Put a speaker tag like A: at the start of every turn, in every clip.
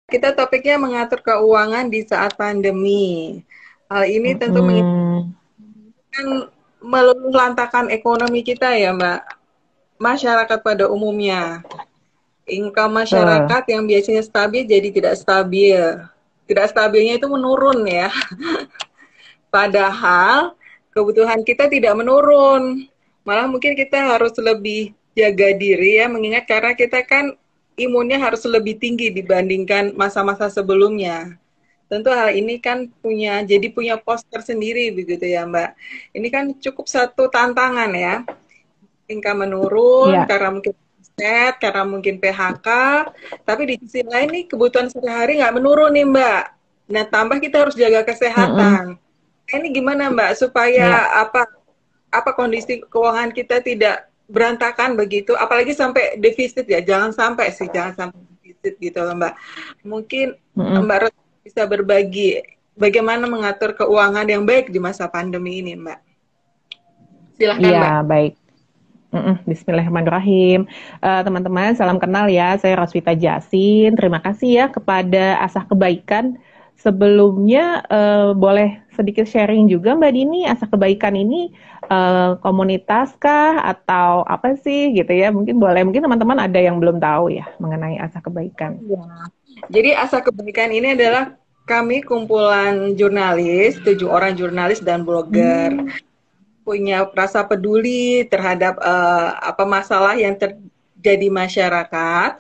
A: Kita topiknya mengatur keuangan di saat pandemi. Hal ini tentu
B: Mm-mm.
A: menginginkan meluluhlantakan ekonomi kita ya, Mbak. Masyarakat pada umumnya. Income
B: Betul.
A: masyarakat yang biasanya stabil jadi tidak stabil. Tidak stabilnya itu menurun ya. Padahal kebutuhan kita tidak menurun. Malah mungkin kita harus lebih jaga diri ya, mengingat karena kita kan imunnya harus lebih tinggi dibandingkan masa-masa sebelumnya. Tentu hal ini kan punya pos tersendiri begitu ya Mbak. Ini kan cukup satu tantangan ya. Tingkat menurun
B: Iya.
A: karena mungkin set, karena mungkin PHK, tapi di sisi lain nih kebutuhan sehari-hari nggak menurun nih Mbak. Nah tambah kita harus jaga
B: Mm-mm.
A: kesehatan. Nah, ini gimana Mbak supaya
B: Iya.
A: apa kondisi keuangan kita tidak berantakan begitu, apalagi sampai defisit ya, jangan sampai defisit gitu loh Mbak. Mungkin
B: Mm-mm.
A: Mbak Ros bisa berbagi bagaimana mengatur keuangan yang baik di masa pandemi ini Mbak. Silahkan
B: Iya,
A: Mbak.
B: baik. Bismillahirrahmanirrahim. Teman-teman, salam kenal ya. Saya Roswita Jasin. Terima kasih ya kepada Asah Kebaikan. Sebelumnya boleh sedikit sharing juga Mbak Dini, Asah Kebaikan ini komunitas kah atau apa sih gitu ya? Mungkin boleh, mungkin teman-teman ada yang belum tahu ya mengenai Asah Kebaikan.
A: Ya. Jadi Asa Kebaikan ini adalah kami kumpulan jurnalis, 7 orang jurnalis dan blogger.
B: Hmm.
A: Punya rasa peduli terhadap apa masalah yang terjadi masyarakat,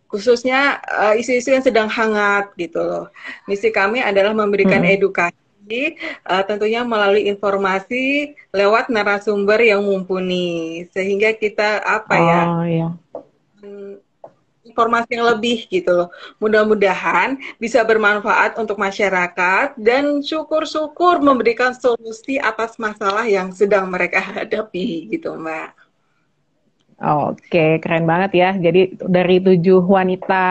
A: khususnya isu-isu yang sedang hangat gitu loh. Misi kami adalah memberikan
B: Mm-mm.
A: edukasi, tentunya melalui informasi lewat narasumber yang mumpuni, sehingga kita apa ya,
B: Oh ya.
A: informasi yang lebih gitu loh. Mudah-mudahan bisa bermanfaat untuk masyarakat dan syukur-syukur memberikan solusi atas masalah yang sedang mereka hadapi gitu, Mbak.
B: Oke, keren banget ya. Jadi dari 7 wanita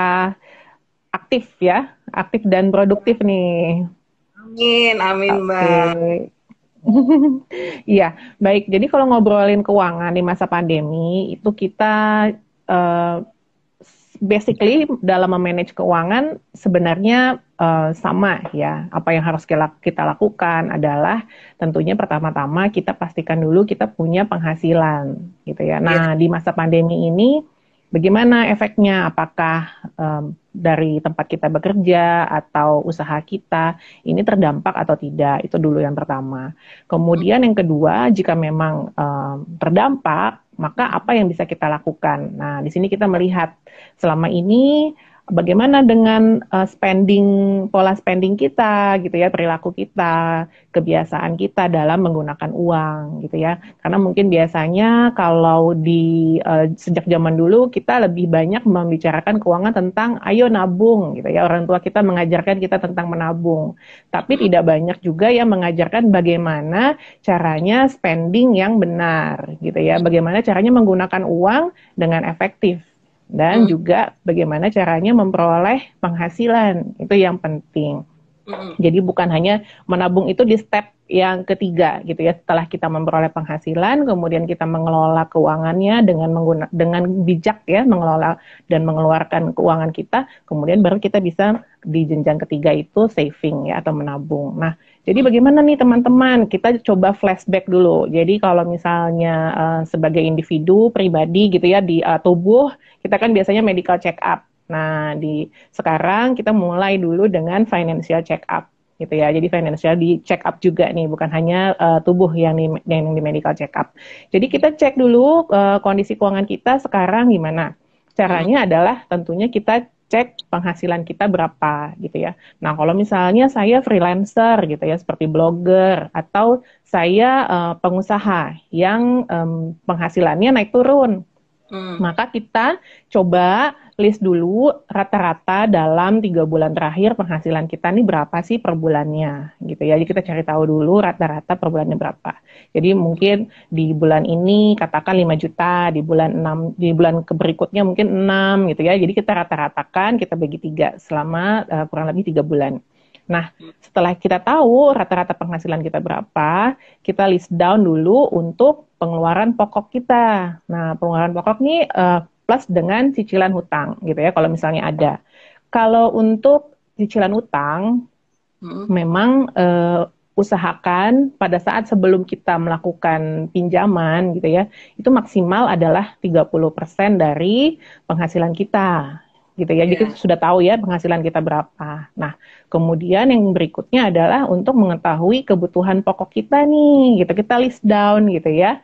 B: aktif ya, aktif dan produktif nih.
A: Amin, amin,
B: Oke.
A: Mbak.
B: Iya, baik. Jadi kalau ngobrolin keuangan di masa pandemi, itu kita eh, basically dalam memanage keuangan sebenarnya sama ya. Apa yang harus kita lakukan adalah tentunya pertama-tama kita pastikan dulu kita punya penghasilan gitu ya.
A: Iya,
B: Nah, di masa pandemi ini bagaimana efeknya? Apakah dari tempat kita bekerja atau usaha kita ini terdampak atau tidak? Itu dulu yang pertama. Kemudian yang kedua, jika memang terdampak, maka apa yang bisa kita lakukan? Nah, di sini kita melihat selama ini bagaimana dengan pola spending kita gitu ya, perilaku kita, kebiasaan kita dalam menggunakan uang gitu ya. Karena mungkin biasanya kalau di sejak zaman dulu kita lebih banyak membicarakan keuangan tentang ayo nabung gitu ya. Orang tua kita mengajarkan kita tentang menabung. Tapi tidak banyak juga yang mengajarkan bagaimana caranya spending yang benar gitu ya. Bagaimana caranya menggunakan uang dengan efektif dan juga bagaimana caranya memperoleh penghasilan. Itu yang penting. Jadi bukan hanya menabung itu di step yang ketiga gitu ya. Setelah kita memperoleh penghasilan, kemudian kita mengelola keuangannya dengan bijak ya, mengelola dan mengeluarkan keuangan kita, kemudian baru kita bisa di jenjang ketiga itu saving ya atau menabung. Nah, jadi bagaimana nih teman-teman? Kita coba flashback dulu. Jadi kalau misalnya sebagai individu pribadi gitu ya di tubuh, kita kan biasanya medical check up. Nah, sekarang kita mulai dulu dengan financial check up gitu ya. Jadi financial di check up juga nih, bukan hanya tubuh yang di medical check up. Jadi kita cek dulu kondisi keuangan kita sekarang gimana. Caranya adalah tentunya kita cek penghasilan kita berapa gitu ya. Nah, kalau misalnya saya freelancer gitu ya, seperti blogger atau saya pengusaha yang penghasilannya naik turun, maka kita coba list dulu rata-rata dalam 3 bulan terakhir penghasilan kita nih berapa sih per bulannya gitu ya. Jadi kita cari tahu dulu rata-rata per bulannya berapa. Jadi mungkin di bulan ini katakan 5 juta, di bulan berikutnya mungkin 6 gitu ya. Jadi kita rata-ratakan, kita bagi 3 selama kurang lebih 3 bulan. Nah, setelah kita tahu rata-rata penghasilan kita berapa, kita list down dulu untuk pengeluaran pokok kita. Nah, pengeluaran pokok nih plus dengan cicilan hutang gitu ya kalau misalnya ada. Kalau untuk cicilan utang, memang usahakan pada saat sebelum kita melakukan pinjaman gitu ya, itu maksimal adalah 30% dari penghasilan kita gitu ya. Jadi kita sudah tahu ya penghasilan kita berapa. Nah, kemudian yang berikutnya adalah untuk mengetahui kebutuhan pokok kita nih, gitu. Kita list down gitu ya.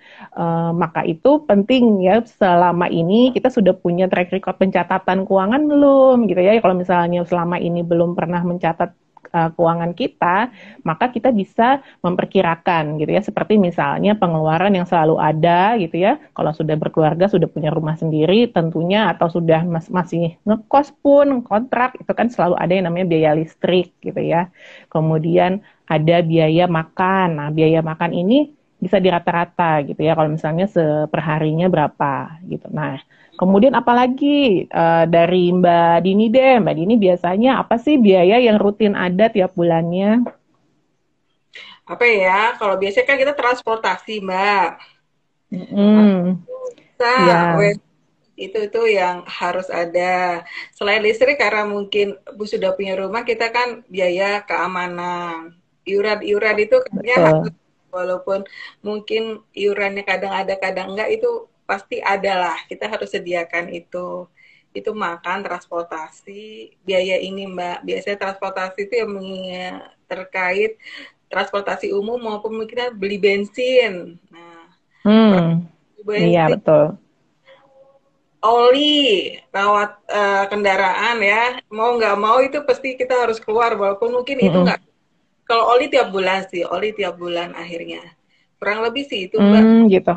B: Maka itu penting ya, selama ini kita sudah punya track record pencatatan keuangan belum gitu ya. Kalau misalnya selama ini belum pernah mencatat keuangan kita, maka kita bisa memperkirakan gitu ya, seperti misalnya pengeluaran yang selalu ada gitu ya. Kalau sudah berkeluarga, sudah punya rumah sendiri tentunya, atau sudah masih ngekos pun, kontrak, itu kan selalu ada yang namanya biaya listrik gitu ya. Kemudian ada biaya makan. Nah, biaya makan ini bisa dirata-rata gitu ya, kalau misalnya seperharinya berapa gitu. Nah, kemudian apalagi dari Mbak Dini deh, Mbak Dini biasanya apa sih biaya yang rutin ada tiap bulannya?
A: Apa ya? Kalau biasanya kan kita transportasi, Mbak.
B: Ya,
A: Bisa, itu yang harus ada. Selain listrik, karena mungkin Bu sudah punya rumah, kita kan biaya keamanan. Iuran-iuran itu kayaknya harus,
B: betul.
A: walaupun mungkin iurannya kadang ada, kadang enggak, itu pasti ada lah. Kita harus sediakan itu. Itu makan, transportasi, biaya ini Mbak. Biasanya transportasi itu yang terkait transportasi umum maupun mungkin beli bensin. Nah,
B: Iya
A: bensin,
B: betul.
A: oli, rawat kendaraan ya, mau nggak mau itu pasti kita harus keluar, walaupun mungkin itu nggak, kalau oli tiap bulan sih, oli tiap bulan akhirnya. Kurang lebih sih itu Mbak.
B: Gitu.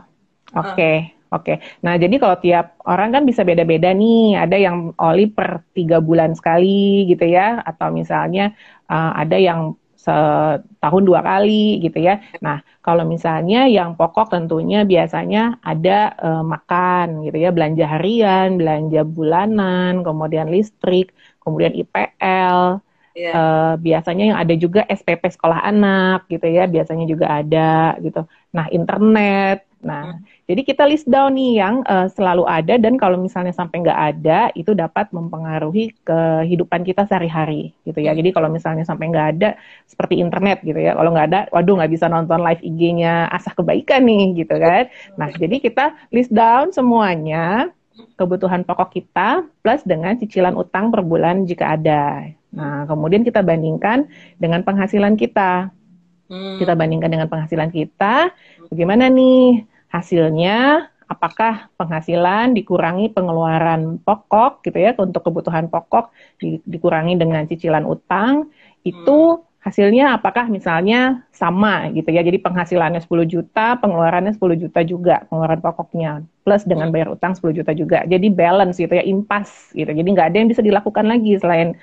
A: Uh,
B: Oke, oke. Nah, jadi kalau tiap orang kan bisa beda-beda nih. Ada yang oli per 3 bulan sekali gitu ya, atau misalnya ada yang setahun 2 kali gitu ya. Nah, kalau misalnya yang pokok tentunya biasanya ada makan gitu ya, belanja harian, belanja bulanan, kemudian listrik, kemudian IPL.
A: ya.
B: Biasanya yang ada juga SPP sekolah anak gitu ya, biasanya juga ada gitu. Nah, internet. Nah, jadi kita list down nih yang selalu ada, dan kalau misalnya sampai nggak ada, itu dapat mempengaruhi kehidupan kita sehari-hari gitu ya. Jadi kalau misalnya sampai nggak ada, seperti internet gitu ya. Kalau nggak ada, waduh nggak bisa nonton live IG-nya Asah Kebaikan nih gitu kan. Nah, jadi kita list down semuanya, kebutuhan pokok kita plus dengan cicilan utang per bulan jika ada. Nah, kemudian kita bandingkan dengan penghasilan kita. Kita bandingkan dengan penghasilan kita, bagaimana nih hasilnya, apakah penghasilan dikurangi pengeluaran pokok gitu ya, untuk kebutuhan pokok dikurangi dengan cicilan utang, itu hasilnya apakah misalnya sama gitu ya, jadi penghasilannya 10 juta, pengeluarannya 10 juta juga, pengeluaran pokoknya, plus dengan bayar utang 10 juta juga, jadi balance gitu ya, impas gitu, jadi nggak ada yang bisa dilakukan lagi selain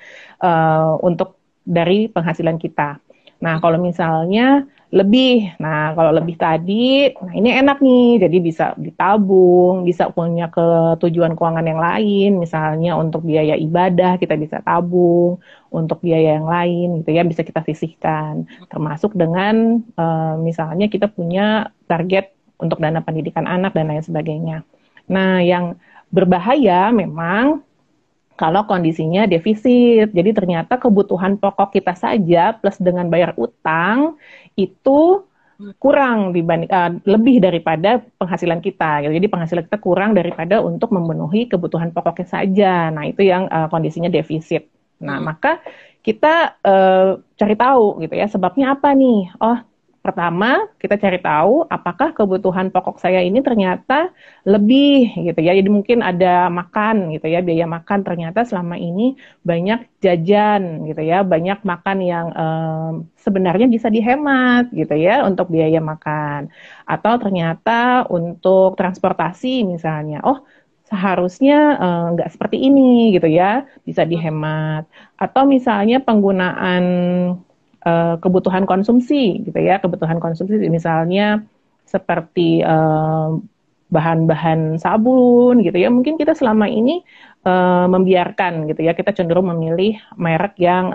B: untuk dari penghasilan kita. Nah, kalau misalnya lebih, nah kalau lebih tadi, nah ini enak nih, jadi bisa ditabung, bisa punya ke tujuan keuangan yang lain, misalnya untuk biaya ibadah kita bisa tabung, untuk biaya yang lain gitu ya bisa kita sisihkan, termasuk dengan misalnya kita punya target untuk dana pendidikan anak dan lain sebagainya. Nah, yang berbahaya memang kalau kondisinya defisit. Jadi ternyata kebutuhan pokok kita saja plus dengan bayar utang itu kurang dibanding lebih daripada penghasilan kita. Jadi penghasilan kita kurang daripada untuk memenuhi kebutuhan pokoknya saja. Nah, itu yang kondisinya defisit. Nah, maka kita cari tahu gitu ya, sebabnya apa nih? Oh, pertama, kita cari tahu apakah kebutuhan pokok saya ini ternyata lebih gitu ya. Jadi mungkin ada makan gitu ya, biaya makan ternyata selama ini banyak jajan gitu ya, banyak makan yang sebenarnya bisa dihemat gitu ya untuk biaya makan. Atau ternyata untuk transportasi misalnya, oh seharusnya nggak seperti ini gitu ya, bisa dihemat. Atau misalnya penggunaan kebutuhan konsumsi gitu ya, kebutuhan konsumsi misalnya seperti bahan-bahan sabun gitu ya, mungkin kita selama ini membiarkan gitu ya, kita cenderung memilih merek yang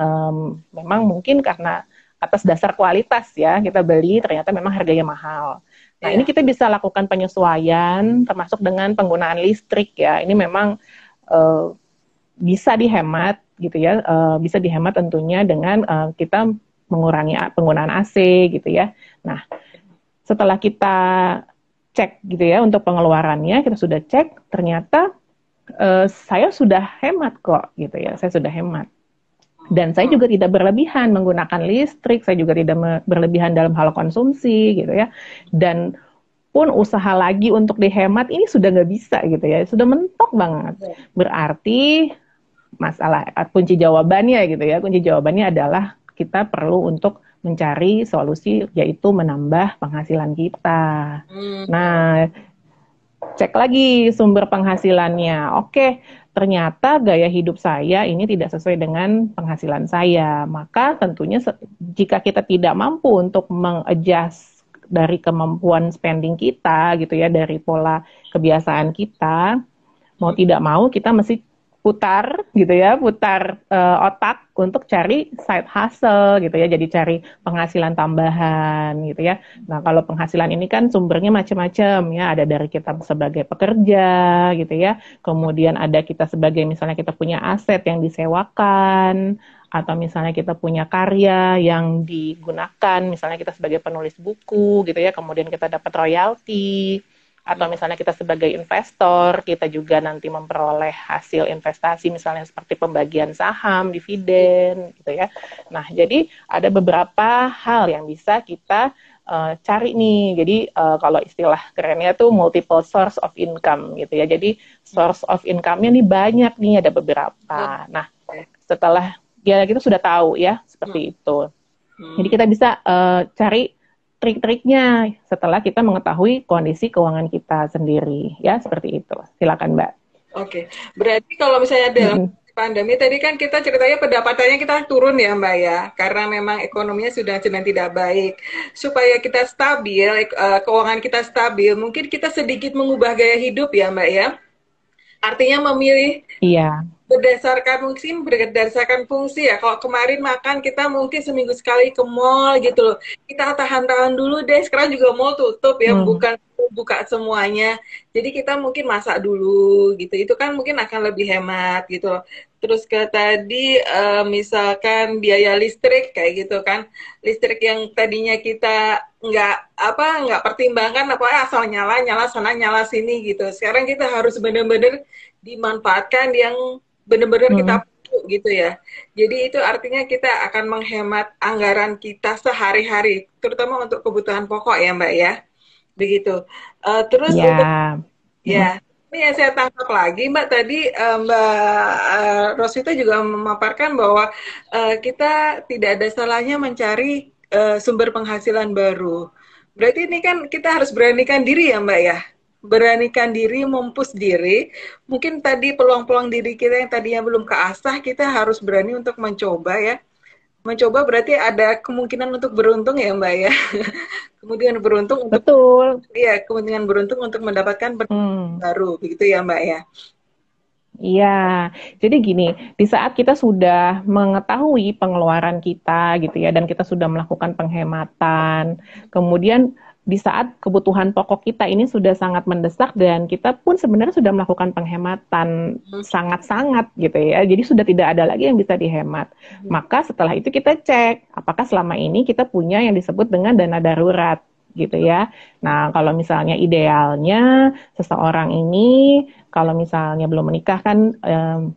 B: memang mungkin karena atas dasar kualitas ya kita beli, ternyata memang harganya mahal. Nah, ini kita bisa lakukan penyesuaian termasuk dengan penggunaan listrik ya. Ini memang bisa dihemat gitu ya, bisa dihemat tentunya dengan kita mengurangi penggunaan AC gitu ya. Nah, setelah kita cek gitu ya untuk pengeluarannya, kita sudah cek, ternyata saya sudah hemat kok gitu ya, saya sudah hemat. Dan saya juga tidak berlebihan menggunakan listrik, saya juga tidak berlebihan dalam hal konsumsi gitu ya. Dan pun usaha lagi untuk dihemat ini sudah nggak bisa gitu ya, sudah mentok banget. Berarti masalah kunci jawabannya gitu ya, kunci jawabannya adalah kita perlu untuk mencari solusi yaitu menambah penghasilan kita. Nah, cek lagi sumber penghasilannya. Oke, ternyata gaya hidup saya ini tidak sesuai dengan penghasilan saya. Maka tentunya jika kita tidak mampu untuk mengadjust dari kemampuan spending kita gitu ya, dari pola kebiasaan kita, mau tidak mau kita mesti putar gitu ya, putar otak untuk cari side hustle gitu ya, jadi cari penghasilan tambahan gitu ya. Nah, kalau penghasilan ini kan sumbernya macam-macam ya, ada dari kita sebagai pekerja gitu ya, kemudian ada kita sebagai misalnya kita punya aset yang disewakan, atau misalnya kita punya karya yang digunakan, misalnya kita sebagai penulis buku gitu ya, kemudian kita dapat royalti, atau misalnya kita sebagai investor, kita juga nanti memperoleh hasil investasi misalnya seperti pembagian saham, dividen gitu ya. Nah, jadi ada beberapa hal yang bisa kita cari nih. Jadi kalau istilah kerennya tuh multiple source of income gitu ya. Jadi source of income-nya nih banyak nih, ada beberapa. Nah, setelah ya kita sudah tahu ya seperti itu. Jadi kita bisa cari trik-triknya setelah kita mengetahui kondisi keuangan kita sendiri, ya seperti itu. Silakan Mbak.
A: Oke, berarti kalau misalnya dalam pandemi tadi kan kita ceritanya pendapatannya kita turun ya Mbak ya, karena memang ekonominya sudah sedang tidak baik. Supaya kita stabil, keuangan kita stabil, mungkin kita sedikit mengubah gaya hidup ya Mbak ya. Artinya memilih berdasarkan fungsi ya. Kalau kemarin makan kita mungkin seminggu sekali ke mall gitu loh. Kita tahan-tahan dulu deh. Sekarang juga mall tutup ya, bukan buka semuanya. Jadi kita mungkin masak dulu gitu. Itu kan mungkin akan lebih hemat gitu loh. Terus ke tadi misalkan biaya listrik kayak gitu kan. Listrik yang tadinya kita nggak pertimbangkan apa asal nyala sana nyala sini gitu. Sekarang kita harus benar-benar dimanfaatkan yang benar-benar kita perlu gitu ya. Jadi itu artinya kita akan menghemat anggaran kita sehari-hari, terutama untuk kebutuhan pokok ya Mbak ya. Begitu. Terus untuk ya, ini yang saya tangkap lagi Mbak tadi Mbak Rosita juga memaparkan bahwa kita tidak ada salahnya mencari sumber penghasilan baru. Berarti ini kan kita harus beranikan diri ya Mbak ya. Beranikan diri, mempush diri. Mungkin tadi peluang-peluang diri kita yang tadinya belum keasah, kita harus berani untuk mencoba ya. Mencoba berarti ada kemungkinan untuk beruntung ya Mbak ya. Kemudian beruntung untuk kemungkinan beruntung untuk mendapatkan baru begitu ya Mbak ya.
B: Iya, jadi gini, di saat kita sudah mengetahui pengeluaran kita gitu ya, dan kita sudah melakukan penghematan, kemudian di saat kebutuhan pokok kita ini sudah sangat mendesak dan kita pun sebenarnya sudah melakukan penghematan sangat-sangat gitu ya, jadi sudah tidak ada lagi yang bisa dihemat. Maka setelah itu kita cek, apakah selama ini kita punya yang disebut dengan dana darurat gitu ya. Nah, kalau misalnya idealnya seseorang ini kalau misalnya belum menikah kan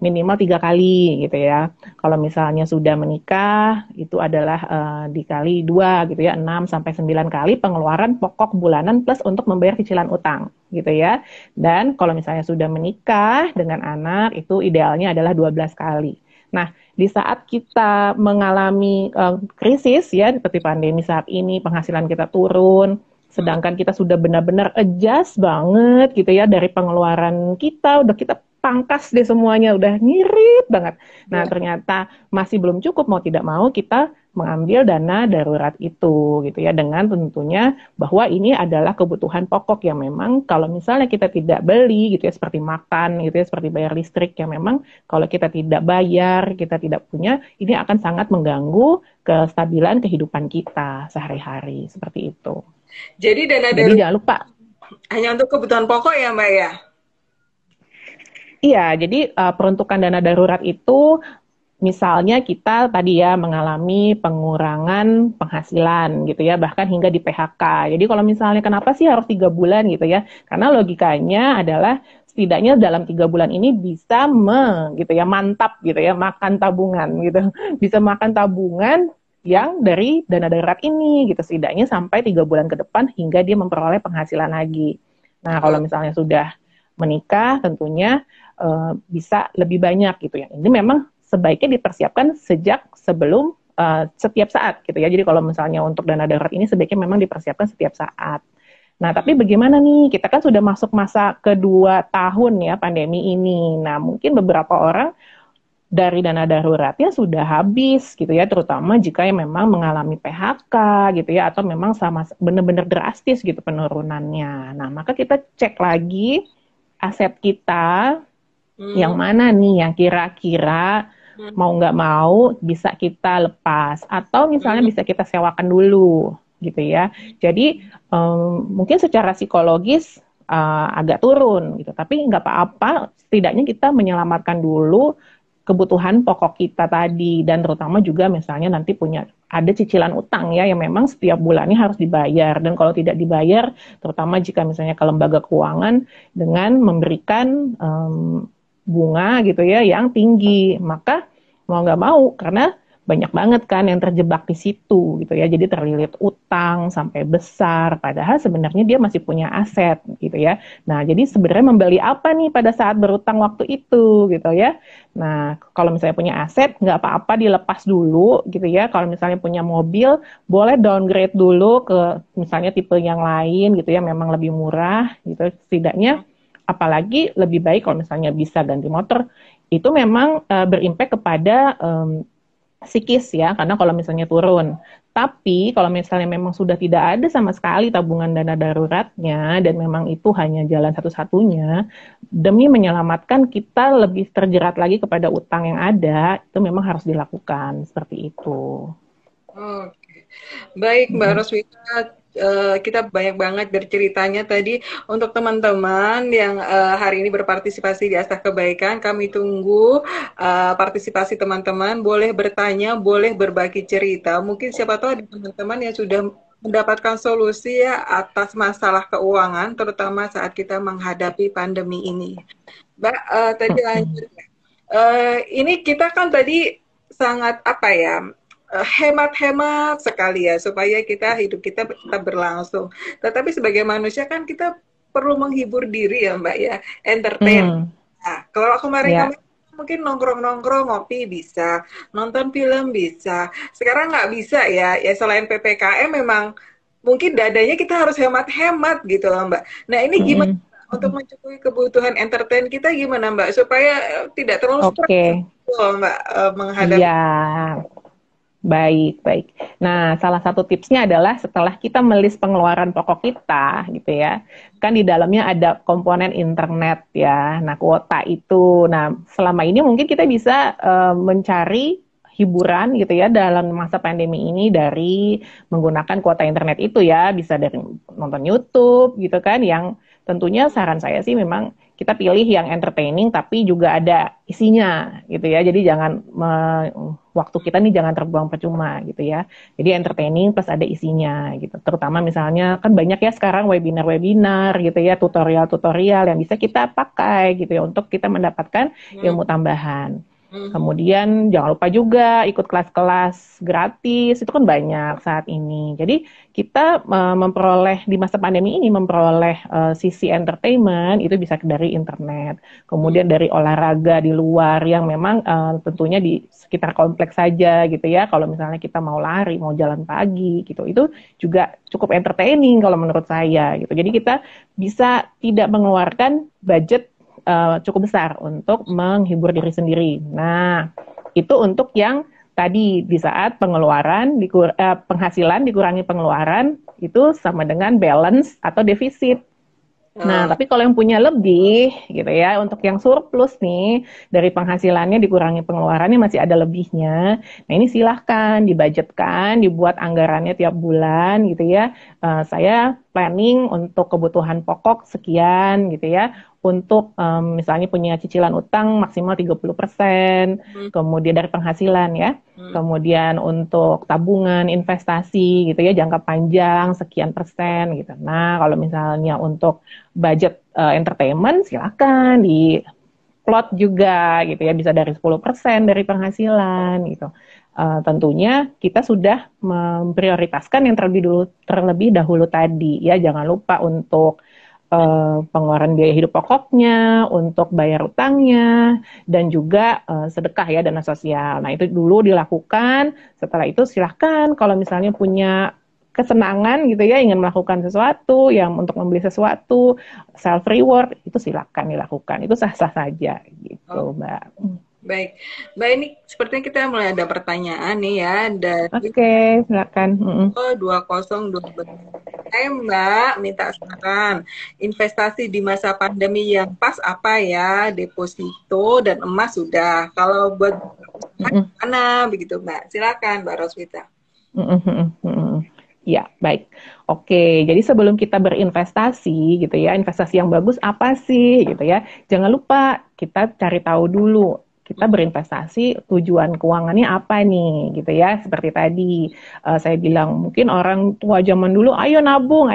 B: minimal 3 kali gitu ya. Kalau misalnya sudah menikah itu adalah dikali 2 gitu ya, 6 sampai 9 kali pengeluaran pokok bulanan plus untuk membayar cicilan utang gitu ya. Dan kalau misalnya sudah menikah dengan anak itu idealnya adalah 12 kali. Nah, di saat kita mengalami krisis ya seperti pandemi saat ini, penghasilan kita turun, sedangkan kita sudah benar-benar adjust banget gitu ya dari pengeluaran kita, udah kita pangkas deh semuanya, udah ngirit banget. Nah, ternyata masih belum cukup, mau tidak mau kita mengambil dana darurat itu gitu ya, dengan tentunya bahwa ini adalah kebutuhan pokok yang memang kalau misalnya kita tidak beli gitu ya, seperti makan gitu ya, seperti bayar listrik yang memang kalau kita tidak bayar, kita tidak punya, ini akan sangat mengganggu kestabilan kehidupan kita sehari-hari seperti itu.
A: Jadi dana darurat jangan lupa hanya untuk kebutuhan pokok ya Mbak ya?
B: Iya, jadi peruntukan dana darurat itu misalnya kita tadi ya mengalami pengurangan penghasilan gitu ya, bahkan hingga di PHK. Jadi kalau misalnya kenapa sih harus 3 bulan gitu ya? Karena logikanya adalah setidaknya dalam 3 bulan ini bisa gitu ya mantap gitu ya makan tabungan gitu, bisa makan tabungan
A: Hmm.
B: yang dari dana darurat ini gitu setidaknya sampai 3 bulan ke depan hingga dia memperoleh penghasilan lagi. Nah kalau
A: Oh,
B: misalnya sudah menikah tentunya bisa lebih banyak gitu ya. Ini memang sebaiknya dipersiapkan sejak sebelum setiap saat gitu ya. Jadi kalau misalnya untuk dana darurat ini sebaiknya memang dipersiapkan setiap saat. Nah, tapi bagaimana nih? Kita kan sudah masuk masa kedua tahun ya pandemi ini. Nah, mungkin beberapa orang dari dana daruratnya sudah habis gitu ya, terutama jika yang memang mengalami PHK gitu ya, atau memang sama benar-benar drastis gitu penurunannya. Nah, maka kita cek lagi aset kita yang
A: hmm,
B: mana nih yang kira-kira
A: hmm,
B: mau nggak mau bisa kita lepas atau misalnya
A: hmm,
B: bisa kita sewakan dulu gitu ya. Jadi mungkin secara psikologis agak turun gitu, tapi nggak apa-apa. Setidaknya kita menyelamatkan dulu kebutuhan pokok kita tadi dan terutama juga misalnya nanti punya ada cicilan utang ya yang memang setiap bulannya harus dibayar dan kalau tidak dibayar terutama jika misalnya ke lembaga keuangan dengan memberikan bunga gitu ya yang tinggi maka mau nggak mau karena banyak banget kan yang terjebak di situ gitu ya jadi terlilit utang sampai besar padahal sebenarnya dia masih punya aset gitu ya nah jadi sebenarnya membeli apa nih pada saat berutang waktu itu gitu ya nah kalau misalnya punya aset nggak apa-apa dilepas dulu gitu ya kalau misalnya punya mobil boleh downgrade dulu ke misalnya tipe yang lain gitu ya memang lebih murah gitu setidaknya apalagi lebih baik kalau misalnya bisa ganti motor itu memang berimpact kepada psikis ya karena kalau misalnya turun tapi kalau misalnya memang sudah tidak ada sama sekali tabungan dana daruratnya dan memang itu hanya jalan satu-satunya demi menyelamatkan kita lebih terjerat lagi kepada utang yang ada itu memang harus dilakukan seperti itu.
A: oke. Baik, Mbak
B: Mm-mm.
A: Roswita, kita banyak banget berceritanya tadi. Untuk teman-teman yang hari ini berpartisipasi di Asah Kebaikan, kami tunggu partisipasi teman-teman. Boleh bertanya, boleh berbagi cerita. Mungkin siapa tahu ada teman-teman yang sudah mendapatkan solusi ya atas masalah keuangan, terutama saat kita menghadapi pandemi ini. Mbak, tadi
B: Mm-mm.
A: lanjut. Ini kita kan tadi sangat apa ya hemat-hemat sekali ya supaya hidup kita tetap berlangsung. Tetapi sebagai manusia kan kita perlu menghibur diri ya Mbak ya, entertain.
B: Mm.
A: Nah, kalau
B: Ya,
A: kemarin-kemarin mungkin nongkrong-nongkrong ngopi bisa, nonton film bisa. Sekarang nggak bisa ya. Ya selain PPKM memang mungkin dadanya kita harus hemat-hemat gitu loh Mbak. Nah ini gimana
B: mm-mm.
A: untuk mencukupi kebutuhan entertain kita gimana Mbak supaya tidak terlalu stres
B: Oke.
A: gitu loh, Mbak menghadapi.
B: Iya, baik, baik. Nah, salah satu tipsnya adalah setelah kita melis pengeluaran pokok kita, gitu ya, kan di dalamnya ada komponen internet ya. Nah, kuota itu. Nah, selama ini mungkin kita bisa mencari hiburan gitu ya dalam masa pandemi ini dari menggunakan kuota internet itu ya, bisa dari nonton YouTube gitu kan, yang tentunya saran saya sih memang kita pilih yang entertaining tapi juga ada isinya gitu ya. Jadi jangan waktu kita nih jangan terbuang percuma gitu ya. Jadi entertaining plus ada isinya gitu. Terutama misalnya kan banyak ya sekarang webinar-webinar gitu ya, tutorial-tutorial yang bisa kita pakai gitu ya untuk kita mendapatkan
A: Hmm,
B: ilmu tambahan.
A: hmm,
B: Kemudian jangan lupa juga ikut kelas-kelas gratis, itu kan banyak saat ini. Jadi kita memperoleh di masa pandemi ini memperoleh sisi entertainment itu bisa dari internet.
A: hmm,
B: Kemudian dari olahraga di luar yang memang tentunya di sekitar kompleks saja gitu ya. Kalau misalnya kita mau lari, mau jalan pagi gitu, itu juga cukup entertaining kalau menurut saya gitu. Jadi kita bisa tidak mengeluarkan budget cukup besar untuk menghibur diri sendiri. Nah, itu untuk yang tadi di saat penghasilan dikurangi pengeluaran itu sama dengan balance atau defisit. Nah,
A: oh,
B: tapi kalau yang punya lebih gitu ya, untuk yang surplus nih dari penghasilannya dikurangi pengeluarannya masih ada lebihnya. Nah, ini silahkan dibudgetkan, dibuat anggarannya tiap bulan gitu ya. Saya planning untuk kebutuhan pokok sekian gitu ya, untuk misalnya punya cicilan utang maksimal 30%, kemudian dari penghasilan ya. Kemudian untuk tabungan, investasi gitu ya, jangka panjang sekian persen gitu. Nah, kalau misalnya untuk budget entertainment silakan di plot juga gitu ya, bisa dari 10% dari penghasilan gitu. Tentunya kita sudah memprioritaskan yang terlebih dahulu tadi ya, jangan lupa untuk pengeluaran biaya hidup pokoknya, untuk bayar utangnya, dan juga sedekah ya, dana sosial. Nah, itu dulu dilakukan. Setelah itu silahkan kalau misalnya punya kesenangan gitu ya, ingin melakukan sesuatu, yang untuk membeli sesuatu, self reward, itu silakan dilakukan. Itu sah-sah saja gitu, Mbak.
A: Baik, Mbak, ini sepertinya kita mulai ada pertanyaan nih ya dari
B: Oke, silakan.
A: 2022. Mbak, minta saran investasi di masa pandemi yang pas apa ya? Deposito dan emas sudah. Kalau buat mana begitu, Mbak? Silakan, Mbak Roswita.
B: Ya, baik. Oke, jadi sebelum kita berinvestasi gitu ya, investasi yang bagus apa sih gitu ya. Jangan lupa kita cari tahu dulu kita berinvestasi tujuan keuangannya apa nih gitu ya. Seperti tadi saya bilang, mungkin orang tua zaman dulu ayo nabung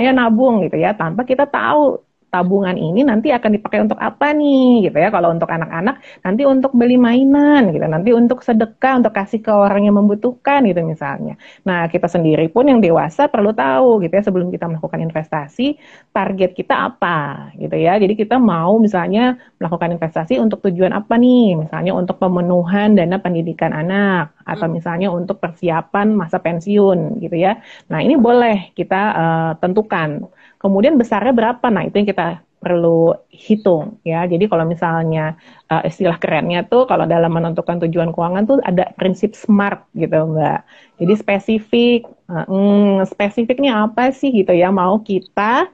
B: gitu ya, tanpa kita tahu tabungan ini nanti akan dipakai untuk apa nih gitu ya. Kalau untuk anak-anak nanti untuk beli mainan gitu, nanti untuk sedekah, untuk kasih ke orang yang membutuhkan gitu misalnya. Nah, kita sendiri pun yang dewasa perlu tahu gitu ya, sebelum kita melakukan investasi, target kita apa gitu ya. Jadi kita mau misalnya melakukan investasi untuk tujuan apa nih? Misalnya untuk pemenuhan dana pendidikan anak, atau misalnya untuk persiapan masa pensiun gitu ya. Nah, ini boleh kita tentukan. Kemudian besarnya berapa? Nah, itu yang kita perlu hitung ya. Jadi kalau misalnya istilah kerennya tuh kalau dalam menentukan tujuan keuangan tuh ada prinsip SMART gitu, Mbak. Jadi spesifiknya apa sih gitu ya, mau kita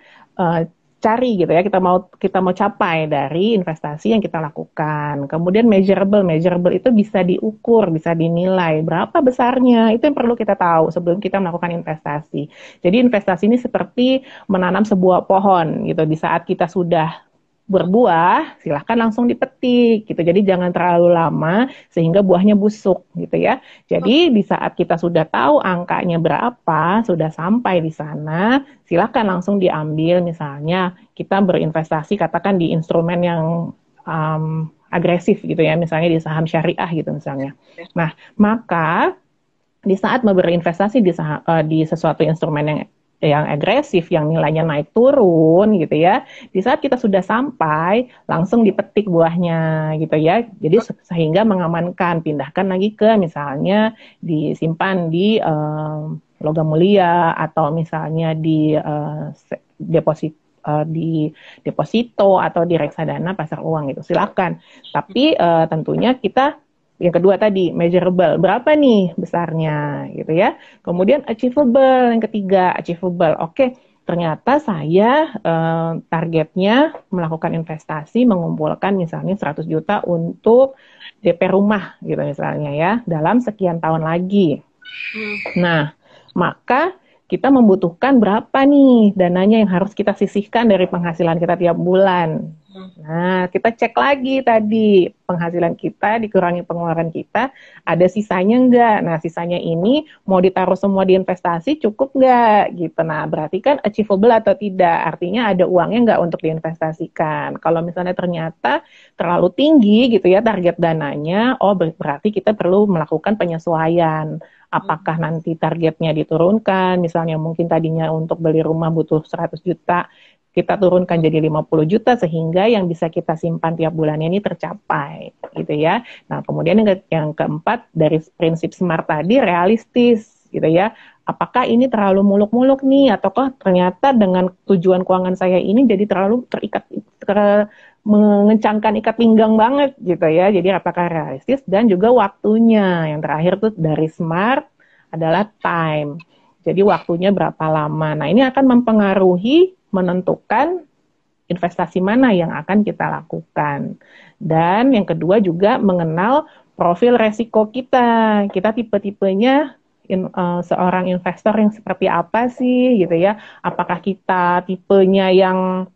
B: cari gitu ya, kita mau capai dari investasi yang kita lakukan. Kemudian measurable itu bisa diukur, bisa dinilai berapa besarnya, itu yang perlu kita tahu sebelum kita melakukan investasi. Jadi investasi ini seperti menanam sebuah pohon gitu, di saat kita sudah berbuah, silahkan langsung dipetik gitu. Jadi jangan terlalu lama sehingga buahnya busuk gitu ya. Jadi di saat kita sudah tahu angkanya berapa, sudah sampai di sana, silahkan langsung diambil. Misalnya kita berinvestasi katakan di instrumen yang agresif gitu ya, misalnya di saham syariah gitu misalnya. Nah, maka di saat mau berinvestasi di sesuatu instrumen yang agresif, yang nilainya naik turun gitu ya, di saat kita sudah sampai, langsung dipetik buahnya gitu ya. Jadi sehingga mengamankan, pindahkan lagi ke misalnya disimpan di logam mulia, atau misalnya di deposito atau di reksadana pasar uang gitu. Silakan. Tapi tentunya kita yang kedua tadi, measurable, berapa nih besarnya gitu ya. Kemudian achievable, yang ketiga, achievable. Oke, ternyata saya targetnya melakukan investasi, mengumpulkan misalnya 100 juta untuk DP rumah gitu misalnya ya, dalam sekian tahun lagi. Nah, maka kita membutuhkan berapa nih dananya yang harus kita sisihkan dari penghasilan kita tiap bulan. Nah, kita cek lagi tadi penghasilan kita dikurangi pengeluaran kita, ada sisanya enggak? Nah, sisanya ini mau ditaruh semua di investasi cukup enggak? Gitu. Nah, berarti kan achievable atau tidak? Artinya ada uangnya enggak untuk diinvestasikan. Kalau misalnya ternyata terlalu tinggi gitu ya target dananya, oh berarti kita perlu melakukan penyesuaian. Apakah nanti targetnya diturunkan, misalnya mungkin tadinya untuk beli rumah butuh 100 juta, kita turunkan jadi 50 juta sehingga yang bisa kita simpan tiap bulannya ini tercapai gitu ya. Nah, kemudian yang keempat dari prinsip SMART tadi, realistis gitu ya. Apakah ini terlalu muluk-muluk nih, ataukah ternyata dengan tujuan keuangan saya ini jadi terlalu mengencangkan ikat pinggang banget gitu ya. Jadi apakah realistis, dan juga waktunya. Yang terakhir tuh dari SMART adalah time. Jadi waktunya berapa lama. Nah, ini akan mempengaruhi menentukan investasi mana yang akan kita lakukan. Dan yang kedua juga mengenal profil resiko kita. Kita tipe-tipenya seorang investor yang seperti apa sih gitu ya. Apakah kita tipenya yang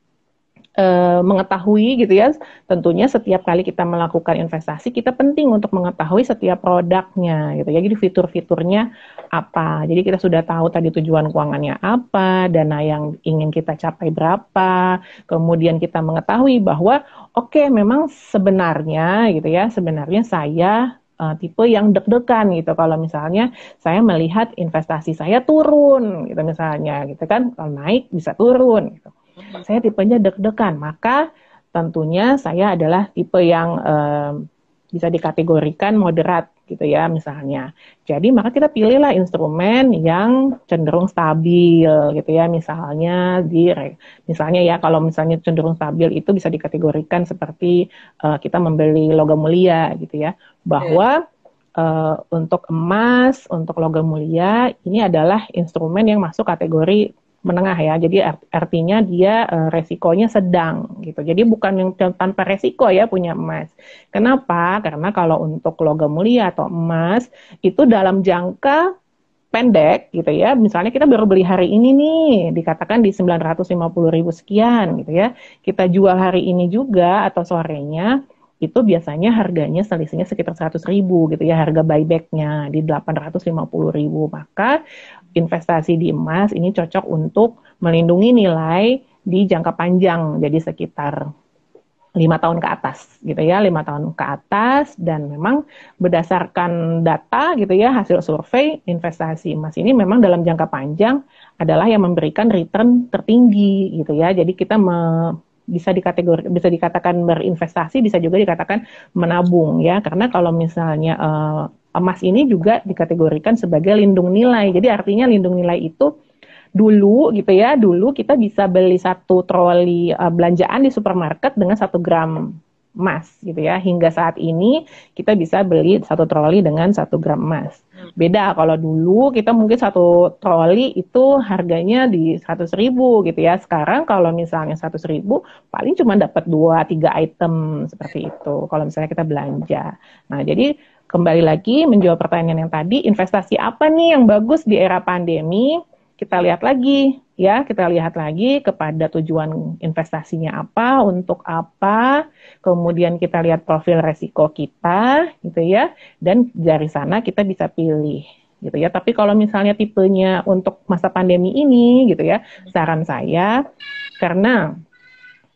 B: mengetahui gitu ya, tentunya setiap kali kita melakukan investasi kita penting untuk mengetahui setiap produknya gitu ya, jadi fitur-fiturnya apa, jadi kita sudah tahu tadi tujuan keuangannya apa, dana yang ingin kita capai berapa, kemudian kita mengetahui bahwa oke, memang sebenarnya gitu ya, sebenarnya saya tipe yang deg-degan gitu kalau misalnya saya melihat investasi saya turun gitu misalnya gitu kan, kalau naik bisa turun gitu. Saya tipenya deg-degan, maka tentunya saya adalah tipe yang bisa dikategorikan moderat gitu ya misalnya. Jadi maka kita pilihlah instrumen yang cenderung stabil gitu ya, misalnya ya kalau misalnya cenderung stabil itu bisa dikategorikan seperti kita membeli logam mulia gitu ya, bahwa untuk emas, untuk logam mulia ini adalah instrumen yang masuk kategori menengah ya. Jadi artinya dia resikonya sedang gitu. Jadi bukan yang tanpa resiko ya punya emas. Kenapa? Karena kalau untuk logam mulia atau emas itu dalam jangka pendek gitu ya. Misalnya kita baru beli hari ini nih, dikatakan di 950.000 sekian gitu ya. Kita jual hari ini juga atau sorenya, itu biasanya harganya selisihnya sekitar 100.000 gitu ya, harga buybacknya di 850.000. Maka investasi di emas ini cocok untuk melindungi nilai di jangka panjang, jadi sekitar 5 tahun ke atas gitu ya, 5 tahun ke atas. Dan memang berdasarkan data gitu ya, hasil survei, investasi emas ini memang dalam jangka panjang adalah yang memberikan return tertinggi gitu ya. Jadi kita bisa dikatakan berinvestasi, bisa juga dikatakan menabung ya, karena kalau misalnya emas ini juga dikategorikan sebagai lindung nilai. Jadi artinya lindung nilai itu dulu gitu ya, dulu kita bisa beli satu troli belanjaan di supermarket dengan 1 gram emas gitu ya. Hingga saat ini kita bisa beli satu troli dengan 1 gram emas. Beda kalau dulu kita mungkin satu troli itu harganya di 100.000 gitu ya. Sekarang kalau misalnya 100.000 paling cuma dapat 2-3 item seperti itu kalau misalnya kita belanja. Nah jadi kembali lagi menjawab pertanyaan yang tadi, investasi apa nih yang bagus di era pandemi? Kita lihat lagi ya, kita lihat lagi kepada tujuan investasinya apa, untuk apa, kemudian kita lihat profil resiko kita gitu ya, dan dari sana kita bisa pilih gitu ya. Tapi kalau misalnya tipenya untuk masa pandemi ini gitu ya, saran saya karena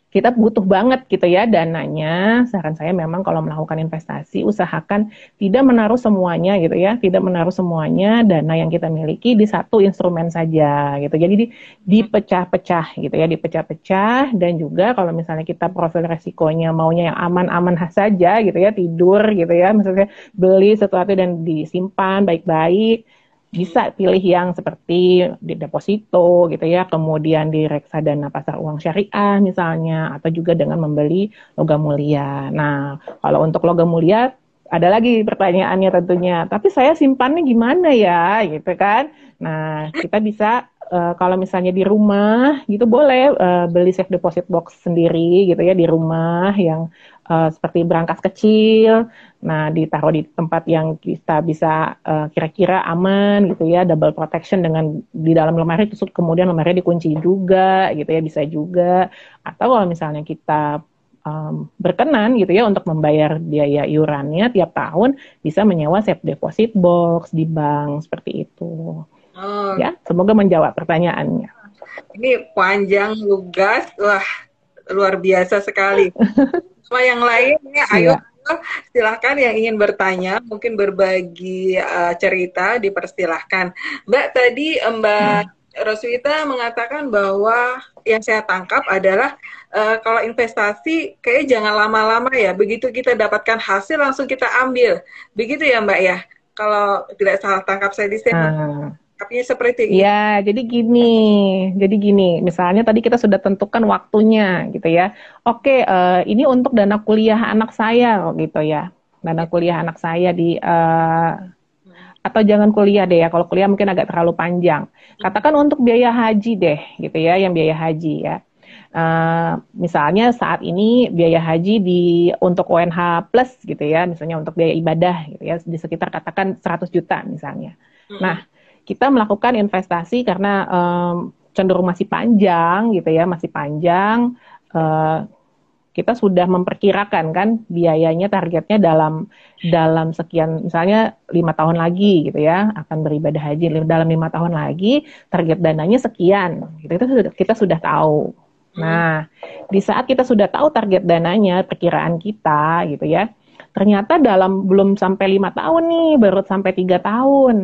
B: kita butuh banget gitu ya dananya, saran saya memang kalau melakukan investasi usahakan tidak menaruh semuanya gitu ya, tidak menaruh semuanya dana yang kita miliki di satu instrumen saja gitu. Jadi dipecah-pecah gitu ya, dipecah-pecah. Dan juga kalau misalnya kita profil resikonya maunya yang aman-aman saja gitu ya, tidur gitu ya, misalnya beli sesuatu dan disimpan baik-baik, bisa pilih yang seperti di deposito gitu ya, kemudian di reksadana pasar uang syariah misalnya, atau juga dengan membeli logam mulia. Nah, kalau untuk logam mulia ada lagi pertanyaannya tentunya, tapi saya simpannya gimana ya gitu kan. Nah, kita bisa kalau misalnya di rumah gitu boleh beli safe deposit box sendiri gitu ya di rumah yang seperti berangkas kecil. Nah, ditaruh di tempat yang kita bisa kira-kira aman gitu ya, double protection dengan di dalam lemari, terus kemudian lemari dikunci juga gitu ya, bisa juga. Atau kalau misalnya kita berkenan gitu ya untuk membayar biaya iurannya tiap tahun, bisa menyewa safe deposit box di bank seperti itu.
A: Oh,
B: Ya, semoga menjawab pertanyaannya.
A: ini panjang, lugas, wah luar biasa sekali. Sama yang lain ya, ayo
B: Iya.
A: silahkan yang ingin bertanya, mungkin berbagi cerita, dipersilahkan. Mbak, tadi Mbak Roswita mengatakan bahwa yang saya tangkap adalah kalau investasi kayak jangan lama-lama ya, begitu kita dapatkan hasil langsung kita ambil. Begitu ya Mbak ya? Kalau tidak salah tangkap saya di sini. Tapi seperti itu.
B: Ya, jadi gini, misalnya tadi kita sudah tentukan waktunya gitu ya. Oke, ini untuk dana kuliah anak saya gitu ya. Dana kuliah anak saya atau jangan kuliah deh ya. Kalau kuliah mungkin agak terlalu panjang. Katakan untuk biaya haji deh gitu ya, yang biaya haji ya. Misalnya saat ini biaya haji untuk UNH plus gitu ya, misalnya untuk biaya ibadah gitu ya, di sekitar katakan 100 juta misalnya. Nah, kita melakukan investasi karena cenderung masih panjang gitu ya, masih panjang. uh, kita sudah memperkirakan kan biayanya targetnya dalam sekian, misalnya 5 tahun lagi gitu ya akan beribadah haji, dalam 5 tahun lagi target dananya sekian gitu, kita sudah tahu. Nah, di saat kita sudah tahu target dananya, perkiraan kita gitu ya, ternyata belum sampai 5 tahun nih, baru sampai 3 tahun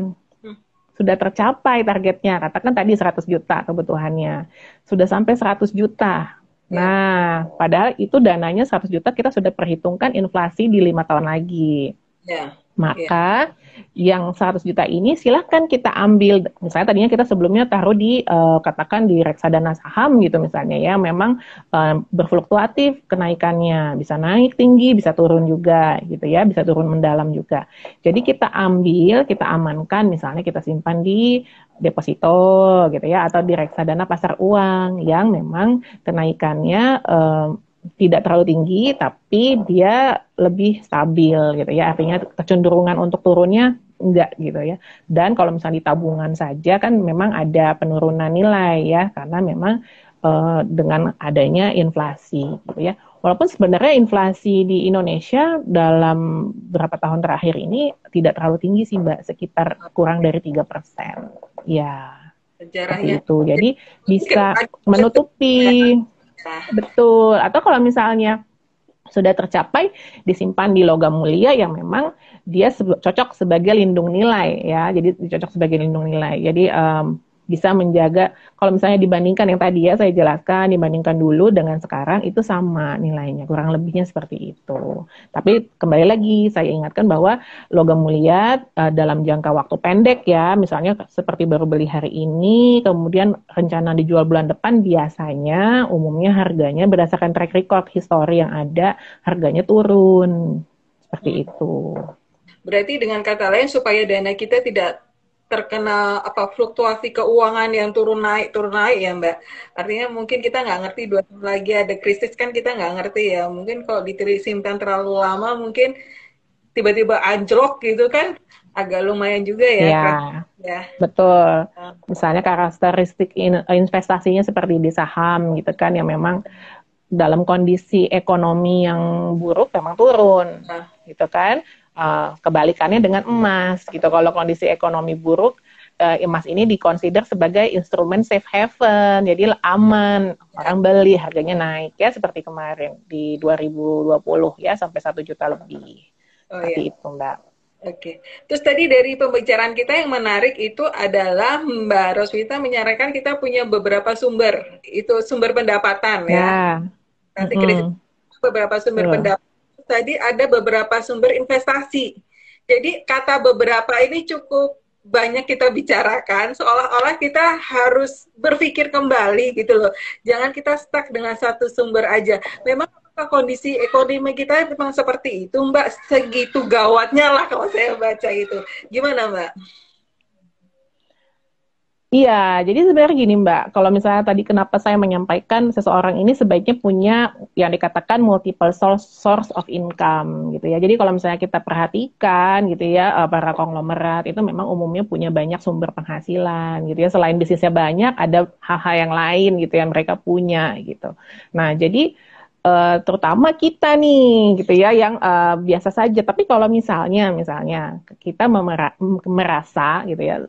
B: sudah tercapai targetnya, katakan tadi 100 juta kebutuhannya, sudah sampai 100 juta. Nah, padahal itu dananya 100 juta kita sudah perhitungkan inflasi di 5 tahun lagi. Maka yang 100 juta ini silahkan kita ambil, misalnya tadinya kita sebelumnya taruh di katakan di reksadana saham gitu misalnya ya, memang berfluktuatif kenaikannya, bisa naik tinggi, bisa turun juga gitu ya, bisa turun mendalam juga. Jadi kita ambil, kita amankan, misalnya kita simpan di deposito gitu ya, atau di reksadana pasar uang yang memang kenaikannya tidak terlalu tinggi, tapi dia lebih stabil gitu ya. Artinya kecenderungan untuk turunnya enggak gitu ya. Dan kalau misalnya di tabungan saja kan memang ada penurunan nilai ya, karena memang dengan adanya inflasi gitu ya. Walaupun sebenarnya inflasi di Indonesia dalam beberapa tahun terakhir ini tidak terlalu tinggi sih Mbak, sekitar kurang dari 3%. Ya, seperti itu. Jadi bisa menutupi. Betul. Atau kalau misalnya sudah tercapai, disimpan di logam mulia yang memang dia cocok sebagai lindung nilai ya. Jadi cocok sebagai lindung nilai. Jadi bisa menjaga, kalau misalnya dibandingkan yang tadi ya saya jelaskan, dibandingkan dulu dengan sekarang itu sama nilainya, kurang lebihnya seperti itu. Tapi kembali lagi saya ingatkan bahwa logam mulia dalam jangka waktu pendek ya, misalnya seperti baru beli hari ini, kemudian rencana dijual bulan depan, biasanya umumnya harganya berdasarkan track record history yang ada, harganya turun. Seperti itu.
A: Berarti dengan kata lain supaya dana kita tidak terkena fluktuasi keuangan yang turun naik ya Mbak. Artinya mungkin kita nggak ngerti 2 tahun lagi ada krisis kan kita nggak ngerti ya. Mungkin kalau disimpan terlalu lama mungkin tiba-tiba anjlok gitu kan agak lumayan juga ya.
B: Ya, betul. Misalnya karakteristik investasinya seperti di saham gitu kan, yang memang dalam kondisi ekonomi yang buruk memang turun gitu kan. Kebalikannya dengan emas gitu, kalau kondisi ekonomi buruk emas ini dikonsider sebagai instrumen safe haven, jadi aman, orang beli, harganya naik ya, seperti kemarin di 2020 ya sampai 1 juta lebih. Seperti itu Mbak.
A: Oke. Terus tadi dari pembicaraan kita yang menarik itu adalah Mbak Roswita menyarankan kita punya beberapa sumber, itu sumber pendapatan ya. Nanti beberapa sumber pendapatan. Tadi ada beberapa sumber investasi. Jadi kata beberapa ini cukup banyak kita bicarakan, seolah-olah kita harus berpikir kembali gitu loh. Jangan kita stuck dengan satu sumber aja. Memang kondisi ekonomi kita memang seperti itu Mbak, segitu gawatnya lah kalau saya baca itu. Gimana Mbak?
B: Iya, jadi sebenarnya gini Mbak, kalau misalnya tadi kenapa saya menyampaikan seseorang ini sebaiknya punya yang dikatakan multiple source of income gitu ya. Jadi kalau misalnya kita perhatikan gitu ya, para konglomerat itu memang umumnya punya banyak sumber penghasilan gitu ya. Selain bisnisnya banyak, ada hal-hal yang lain gitu yang mereka punya gitu. Nah, jadi terutama kita nih gitu ya yang biasa saja, tapi kalau misalnya kita merasa gitu ya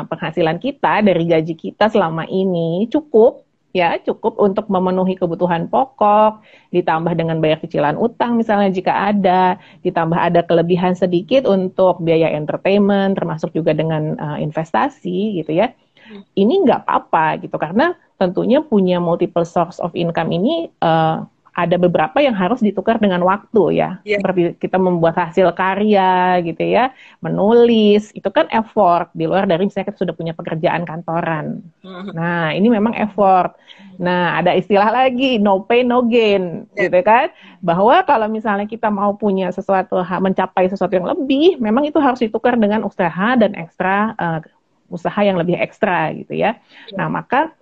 B: penghasilan kita dari gaji kita selama ini cukup untuk memenuhi kebutuhan pokok, ditambah dengan bayar cicilan utang misalnya jika ada, ditambah ada kelebihan sedikit untuk biaya entertainment termasuk juga dengan investasi gitu ya. Ini nggak apa-apa gitu, karena tentunya punya multiple source of income ini ada beberapa yang harus ditukar dengan waktu ya. Seperti kita membuat hasil karya gitu ya, menulis, itu kan effort di luar dari misalnya kita sudah punya pekerjaan kantoran. Nah, ini memang effort. Nah, ada istilah lagi, no pain no gain gitu kan. Bahwa kalau misalnya kita mau punya sesuatu, mencapai sesuatu yang lebih, memang itu harus ditukar dengan usaha dan ekstra usaha yang lebih ekstra gitu ya. Nah, maka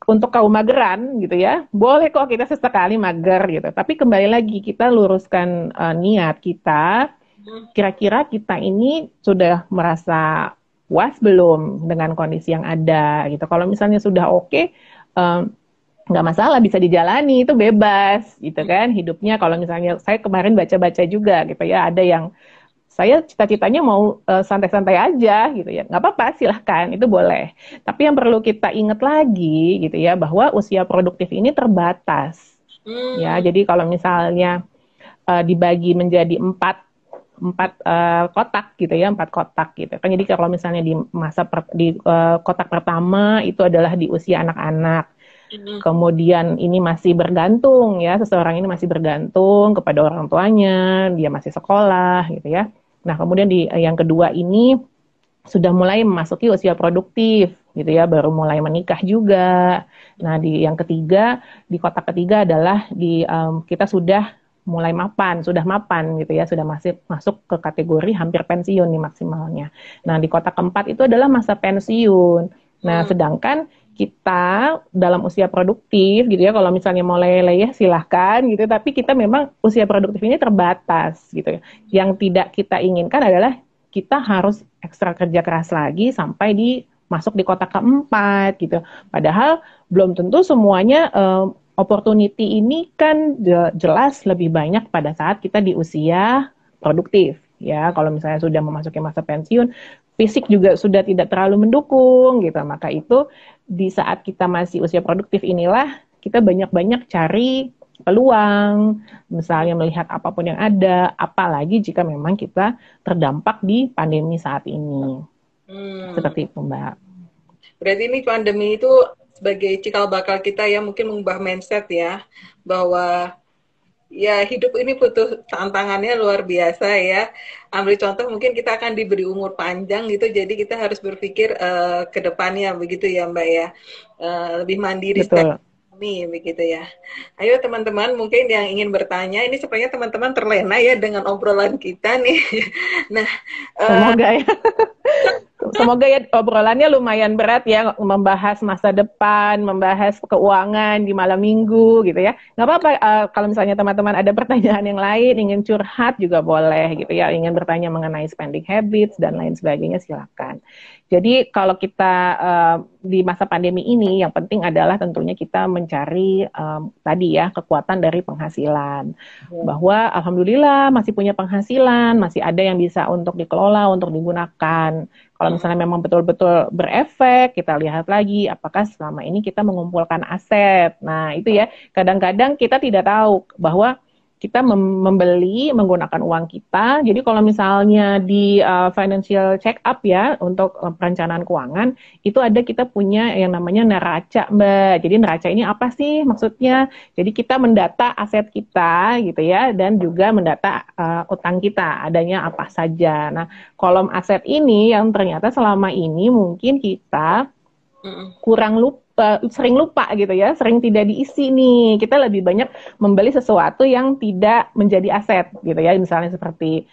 B: untuk kaum mageran gitu ya, boleh kok kita sesekali mager gitu. Tapi kembali lagi kita luruskan niat kita. Kira-kira kita ini sudah merasa puas belum dengan kondisi yang ada gitu. Kalau misalnya sudah oke, nggak masalah, bisa dijalani, itu bebas gitu kan hidupnya. Kalau misalnya saya kemarin baca-baca juga gitu ya, ada yang saya cita-citanya mau santai-santai aja gitu ya, nggak apa-apa, silahkan, itu boleh. Tapi yang perlu kita ingat lagi gitu ya, bahwa usia produktif ini terbatas ya.
A: Hmm.
B: Jadi kalau misalnya dibagi menjadi empat empat kotak gitu ya, empat kotak gitu kan. Jadi kalau misalnya di kotak pertama itu adalah di usia anak-anak.
A: Hmm.
B: Kemudian ini masih bergantung ya, seseorang ini masih bergantung kepada orang tuanya, dia masih sekolah gitu ya. Nah, kemudian di yang kedua ini sudah mulai memasuki usia produktif gitu ya, baru mulai menikah juga. Nah, di yang ketiga, di kotak ketiga adalah kita sudah mulai mapan, sudah mapan gitu ya, sudah masuk ke kategori hampir pensiun nih maksimalnya. Nah, di kotak keempat itu adalah masa pensiun. Nah,
A: Hmm.
B: sedangkan kita dalam usia produktif gitu ya, kalau misalnya mau leleh ya silahkan gitu, tapi kita memang usia produktif ini terbatas gitu ya. Yang tidak kita inginkan adalah kita harus ekstra kerja keras lagi sampai masuk di kotak keempat gitu. Padahal belum tentu semuanya opportunity ini kan jelas lebih banyak pada saat kita di usia produktif ya. Kalau misalnya sudah memasuki masa pensiun, fisik juga sudah tidak terlalu mendukung gitu. Maka itu di saat kita masih usia produktif inilah kita banyak-banyak cari peluang, misalnya melihat apapun yang ada, apalagi jika memang kita terdampak di pandemi saat ini.
A: Hmm.
B: Seperti itu, Mbak.
A: Berarti ini pandemi itu sebagai cikal bakal kita ya, mungkin mengubah mindset ya, bahwa ya hidup ini butuh tantangannya luar biasa ya. Ambil contoh, mungkin kita akan diberi umur panjang gitu, jadi kita harus berpikir ke depannya begitu ya Mbak ya. Lebih mandiri secara
B: Betul.
A: ekonomi begitu ya. Ayo teman-teman mungkin yang ingin bertanya, ini sepertinya teman-teman terlena ya dengan obrolan kita nih. Nah, eh,
B: Semoga ya. Semoga ya obrolannya lumayan berat ya, membahas masa depan, membahas keuangan di malam minggu gitu ya. Nggak apa-apa kalau misalnya teman-teman ada pertanyaan yang lain, ingin curhat juga boleh gitu ya, ingin bertanya mengenai spending habits dan lain sebagainya silakan. Jadi kalau kita di masa pandemi ini yang penting adalah tentunya kita mencari tadi ya kekuatan dari penghasilan. Bahwa alhamdulillah masih punya penghasilan, masih ada yang bisa untuk dikelola, untuk digunakan. Kalau misalnya memang betul-betul berefek, kita lihat lagi apakah selama ini kita mengumpulkan aset. Nah, itu ya, kadang-kadang kita tidak tahu bahwa kita membeli menggunakan uang kita. Jadi kalau misalnya di financial check up ya untuk perencanaan keuangan, itu ada kita punya yang namanya neraca, Mbak. Jadi neraca ini apa sih maksudnya? Jadi kita mendata aset kita gitu ya, dan juga mendata utang kita adanya apa saja. Nah, kolom aset ini yang ternyata selama ini mungkin kita kurang lupa, sering lupa gitu ya, sering tidak diisi nih. Kita lebih banyak membeli sesuatu yang tidak menjadi aset gitu ya, misalnya seperti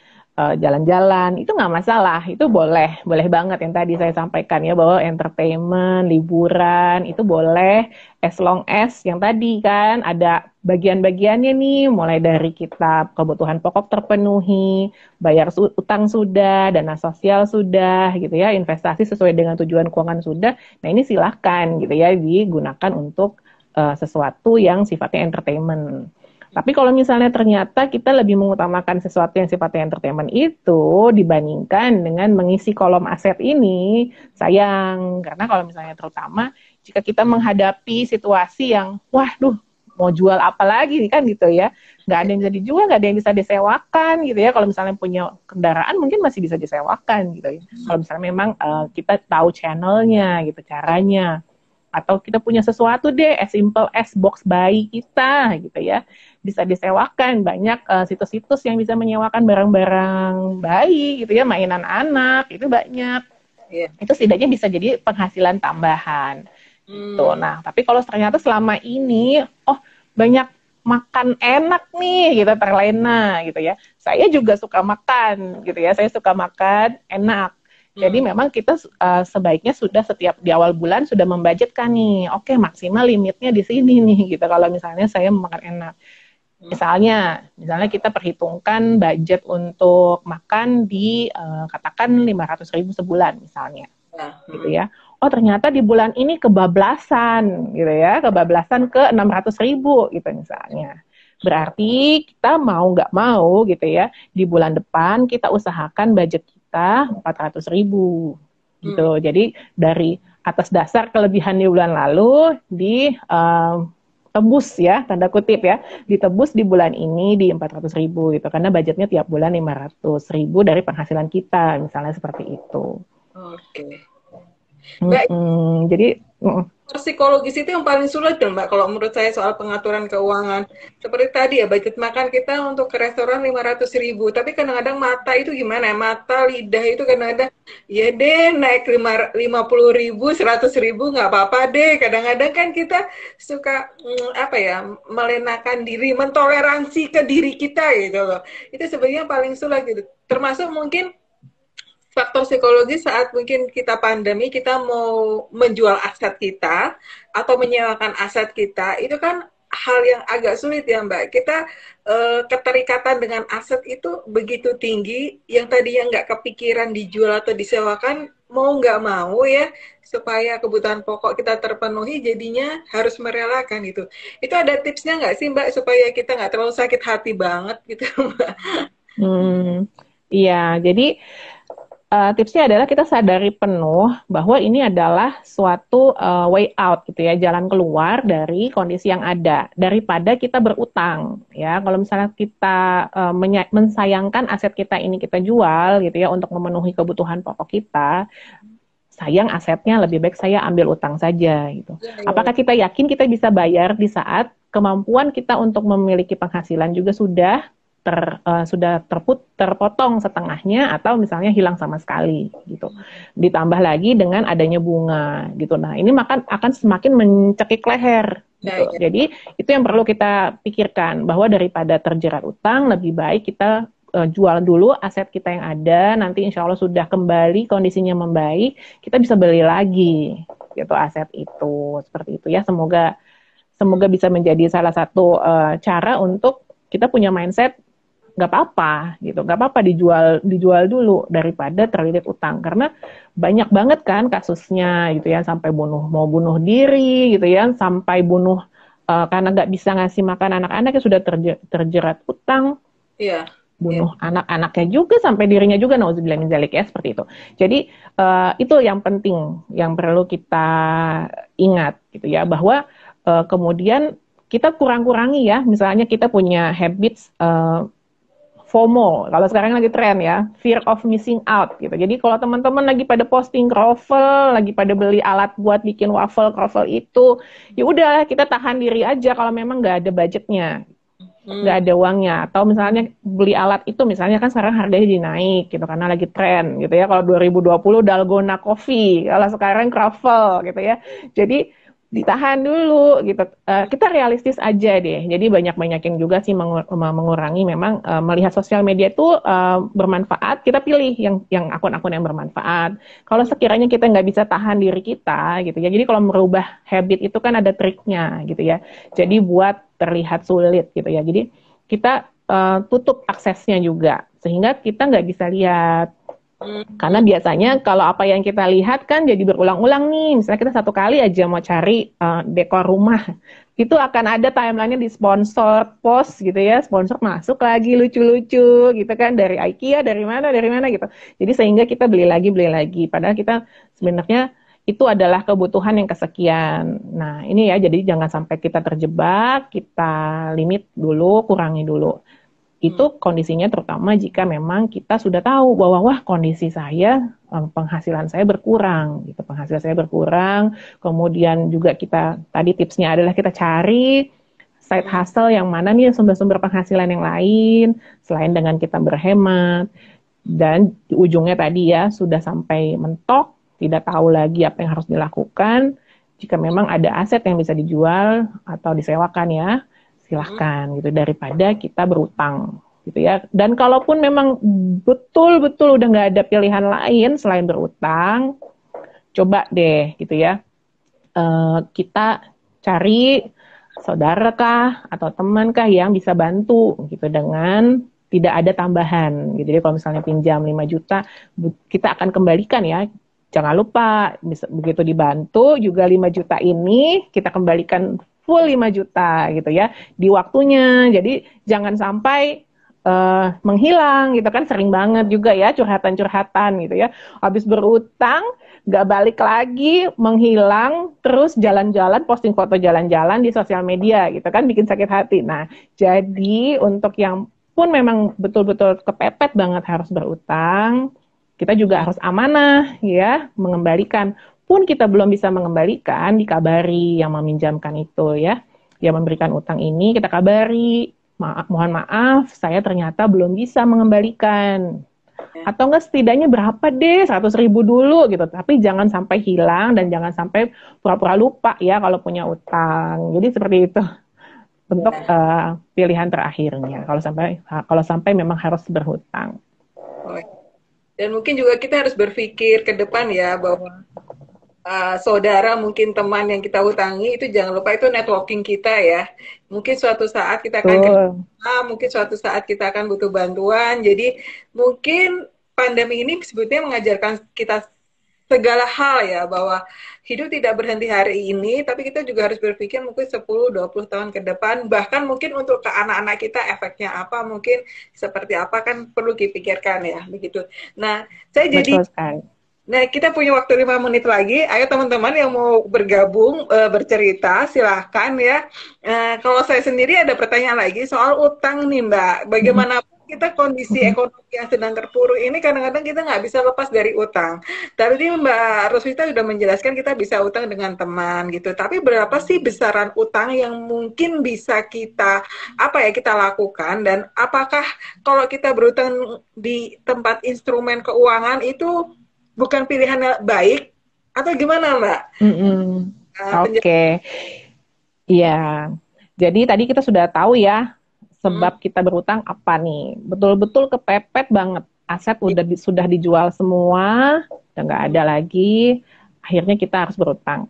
B: jalan-jalan, itu nggak masalah, itu boleh, boleh banget yang tadi saya sampaikan ya, bahwa entertainment, liburan, itu boleh, as long as yang tadi kan ada bagian-bagiannya nih, mulai dari kita kebutuhan pokok terpenuhi, bayar utang sudah, dana sosial sudah gitu ya, investasi sesuai dengan tujuan keuangan sudah. Nah, ini silahkan gitu ya digunakan untuk sesuatu yang sifatnya entertainment. Tapi kalau misalnya ternyata kita lebih mengutamakan sesuatu yang sifatnya entertainment itu dibandingkan dengan mengisi kolom aset ini, sayang. Karena kalau misalnya terutama jika kita menghadapi situasi yang, waduh, mau jual apa lagi kan gitu ya, nggak ada yang bisa dijual, nggak ada yang bisa disewakan gitu ya. Kalau misalnya punya kendaraan mungkin masih bisa disewakan gitu ya. Kalau misalnya memang kita tahu channelnya gitu, caranya, atau kita punya sesuatu deh as simple as box bayi kita gitu ya, bisa disewakan. Banyak situs-situs yang bisa menyewakan barang-barang bayi gitu ya, mainan anak itu banyak.
A: yeah.
B: Itu setidaknya bisa jadi penghasilan tambahan gitu.
A: Hmm.
B: Nah, tapi kalau ternyata selama ini banyak makan enak nih gitu, terlena gitu ya, saya juga suka makan gitu ya, saya suka makan enak. Jadi memang kita sebaiknya sudah setiap di awal bulan sudah membudgetkan nih, oke, maksimal limitnya di sini nih gitu. Kalau misalnya saya makan enak, misalnya kita perhitungkan budget untuk makan di katakan 500.000 sebulan misalnya, gitu ya. oh ternyata di bulan ini kebablasan gitu ya, kebablasan ke 600.000 gitu misalnya. Berarti kita mau nggak mau gitu ya, di bulan depan kita usahakan budget kita 400.000 gitu. Jadi dari atas dasar kelebihan di bulan lalu tembus ya, tanda kutip ya, ditebus di bulan ini di 400.000 gitu, karena budgetnya tiap bulan 500.000 dari penghasilan kita, misalnya seperti itu.
A: Oke. Mbak,
B: Jadi
A: psikologis itu yang paling sulit dong Mbak, kalau menurut saya soal pengaturan keuangan. Seperti tadi ya, budget makan kita untuk ke restoran 500.000, tapi kadang-kadang mata itu gimana ya, mata, lidah itu kadang-kadang, ya deh naik 50.000, 100.000 nggak apa-apa deh. Kadang-kadang kan kita suka, apa ya, melenakan diri, mentoleransi ke diri kita gitu loh. Itu sebenarnya paling sulit gitu. Termasuk mungkin faktor psikologis saat mungkin kita pandemi, kita mau menjual aset kita atau menyewakan aset kita, itu kan hal yang agak sulit ya Mbak. Kita keterikatan dengan aset itu begitu tinggi, yang tadinya nggak kepikiran dijual atau disewakan, mau nggak mau ya, supaya kebutuhan pokok kita terpenuhi, jadinya harus merelakan itu. Itu ada tipsnya nggak sih Mbak, supaya kita nggak terlalu sakit hati banget gitu Mbak?
B: Iya, jadi tipsnya adalah kita sadari penuh bahwa ini adalah suatu way out gitu ya, jalan keluar dari kondisi yang ada daripada kita berutang ya. Kalau misalnya kita mensayangkan aset kita ini kita jual gitu ya untuk memenuhi kebutuhan pokok kita, sayang asetnya, lebih baik saya ambil utang saja gitu. Apakah kita yakin kita bisa bayar di saat kemampuan kita untuk memiliki penghasilan juga sudah terpotong setengahnya atau misalnya hilang sama sekali gitu. Ditambah lagi dengan adanya bunga gitu. Nah, ini akan semakin mencekik leher gitu. Jadi itu yang perlu kita pikirkan, bahwa daripada terjerat utang, lebih baik kita jual dulu aset kita yang ada, nanti insya Allah sudah kembali kondisinya membaik, kita bisa beli lagi gitu aset itu. Seperti itu ya. Semoga bisa menjadi salah satu cara untuk kita punya mindset nggak apa-apa gitu, nggak apa-apa dijual dulu daripada terlilit utang, karena banyak banget kan kasusnya gitu ya, sampai mau bunuh diri gitu ya, sampai bunuh karena nggak bisa ngasih makan anak-anak yang sudah terjerat utang, bunuh anak-anaknya juga, sampai dirinya juga, nauzubillah min dzalik ya, seperti itu. Jadi itu yang penting yang perlu kita ingat gitu ya, bahwa kemudian kita kurang-kurangi ya, misalnya kita punya habits FOMO, kalau sekarang lagi tren ya, fear of missing out gitu. Jadi kalau teman-teman lagi pada posting croffle, lagi pada beli alat buat bikin waffle croffle itu, ya udah kita tahan diri aja kalau memang nggak ada budgetnya, nggak ada uangnya. Atau misalnya beli alat itu, misalnya kan sekarang harganya dinaik gitu karena lagi tren gitu ya. Kalau 2020 dalgona coffee, kalau sekarang croffle gitu ya. Jadi ditahan dulu gitu. Kita realistis aja deh. Jadi banyak-banyakin juga sih mengurangi, memang melihat sosial media itu bermanfaat, kita pilih yang akun-akun yang bermanfaat. Kalau sekiranya kita nggak bisa tahan diri kita gitu ya. Jadi kalau merubah habit itu kan ada triknya gitu ya. Jadi buat terlihat sulit gitu ya. Jadi kita tutup aksesnya juga sehingga kita nggak bisa lihat. Karena biasanya kalau apa yang kita lihat kan jadi berulang-ulang nih. Misalnya kita satu kali aja mau cari dekor rumah, itu akan ada timeline-nya di sponsor post gitu ya. Sponsor masuk lagi lucu-lucu gitu kan, dari IKEA, dari mana gitu. Jadi sehingga kita beli lagi. Padahal kita sebenarnya itu adalah kebutuhan yang kesekian. Nah ini ya, jadi jangan sampai kita terjebak, kita limit dulu, kurangi dulu. Itu kondisinya terutama jika memang kita sudah tahu bahwa wah kondisi saya, penghasilan saya berkurang gitu, kemudian juga kita tadi tipsnya adalah kita cari side hustle yang mana nih sumber-sumber penghasilan yang lain selain dengan kita berhemat, dan di ujungnya tadi ya sudah sampai mentok, tidak tahu lagi apa yang harus dilakukan. Jika memang ada aset yang bisa dijual atau disewakan ya, silahkan gitu, daripada kita berutang gitu ya. Dan kalaupun memang betul-betul udah nggak ada pilihan lain selain berutang, coba deh gitu ya, kita cari saudara kah atau teman kah yang bisa bantu gitu dengan tidak ada tambahan gitu. Jadi kalau misalnya pinjam 5 juta, kita akan kembalikan ya jangan lupa begitu dibantu juga 5 juta ini kita kembalikan full 5 juta gitu ya di waktunya. Jadi jangan sampai menghilang gitu kan, sering banget juga ya curhatan-curhatan gitu ya. Habis berutang nggak balik lagi, menghilang, terus jalan-jalan, posting foto jalan-jalan di sosial media gitu kan, bikin sakit hati. Nah, jadi untuk yang pun memang betul-betul kepepet banget harus berutang, kita juga harus amanah ya, mengembalikan. Pun kita belum bisa mengembalikan, dikabari yang meminjamkan itu ya, yang memberikan utang ini kita kabari, mohon maaf, saya ternyata belum bisa mengembalikan. Atau enggak setidaknya berapa deh, 100.000 dulu gitu. Tapi jangan sampai hilang dan jangan sampai pura-pura lupa ya kalau punya utang. Jadi seperti itu untuk pilihan terakhirnya. Kalau sampai memang harus berhutang.
A: Dan mungkin juga kita harus berpikir ke depan ya bahwa saudara, mungkin teman yang kita utangi itu jangan lupa itu networking kita ya. Mungkin suatu saat kita akan mungkin suatu saat kita akan butuh bantuan. Jadi mungkin pandemi ini sebetulnya mengajarkan kita segala hal ya, bahwa hidup tidak berhenti hari ini, tapi kita juga harus berpikir mungkin 10-20 tahun ke depan, bahkan mungkin untuk ke anak-anak kita efeknya apa, mungkin seperti apa kan perlu dipikirkan ya, begitu. Nah, saya jadi Nah, kita punya waktu 5 menit lagi. Ayo teman-teman yang mau bergabung, bercerita, silahkan ya. Kalau saya sendiri ada pertanyaan lagi soal utang nih Mbak. Bagaimanapun kita kondisi ekonomi yang sedang terpuruk ini, kadang-kadang kita nggak bisa lepas dari utang. Tadi Mbak Roswita sudah menjelaskan kita bisa utang dengan teman gitu. Tapi berapa sih besaran utang yang mungkin bisa kita kita lakukan, dan apakah kalau kita berutang di tempat instrumen keuangan itu bukan pilihan yang baik atau gimana Mbak?
B: Oke. Iya. Jadi tadi kita sudah tahu ya sebab kita berutang apa nih. Betul-betul kepepet banget. Aset sudah dijual semua, udah nggak ada lagi. Akhirnya kita harus berutang.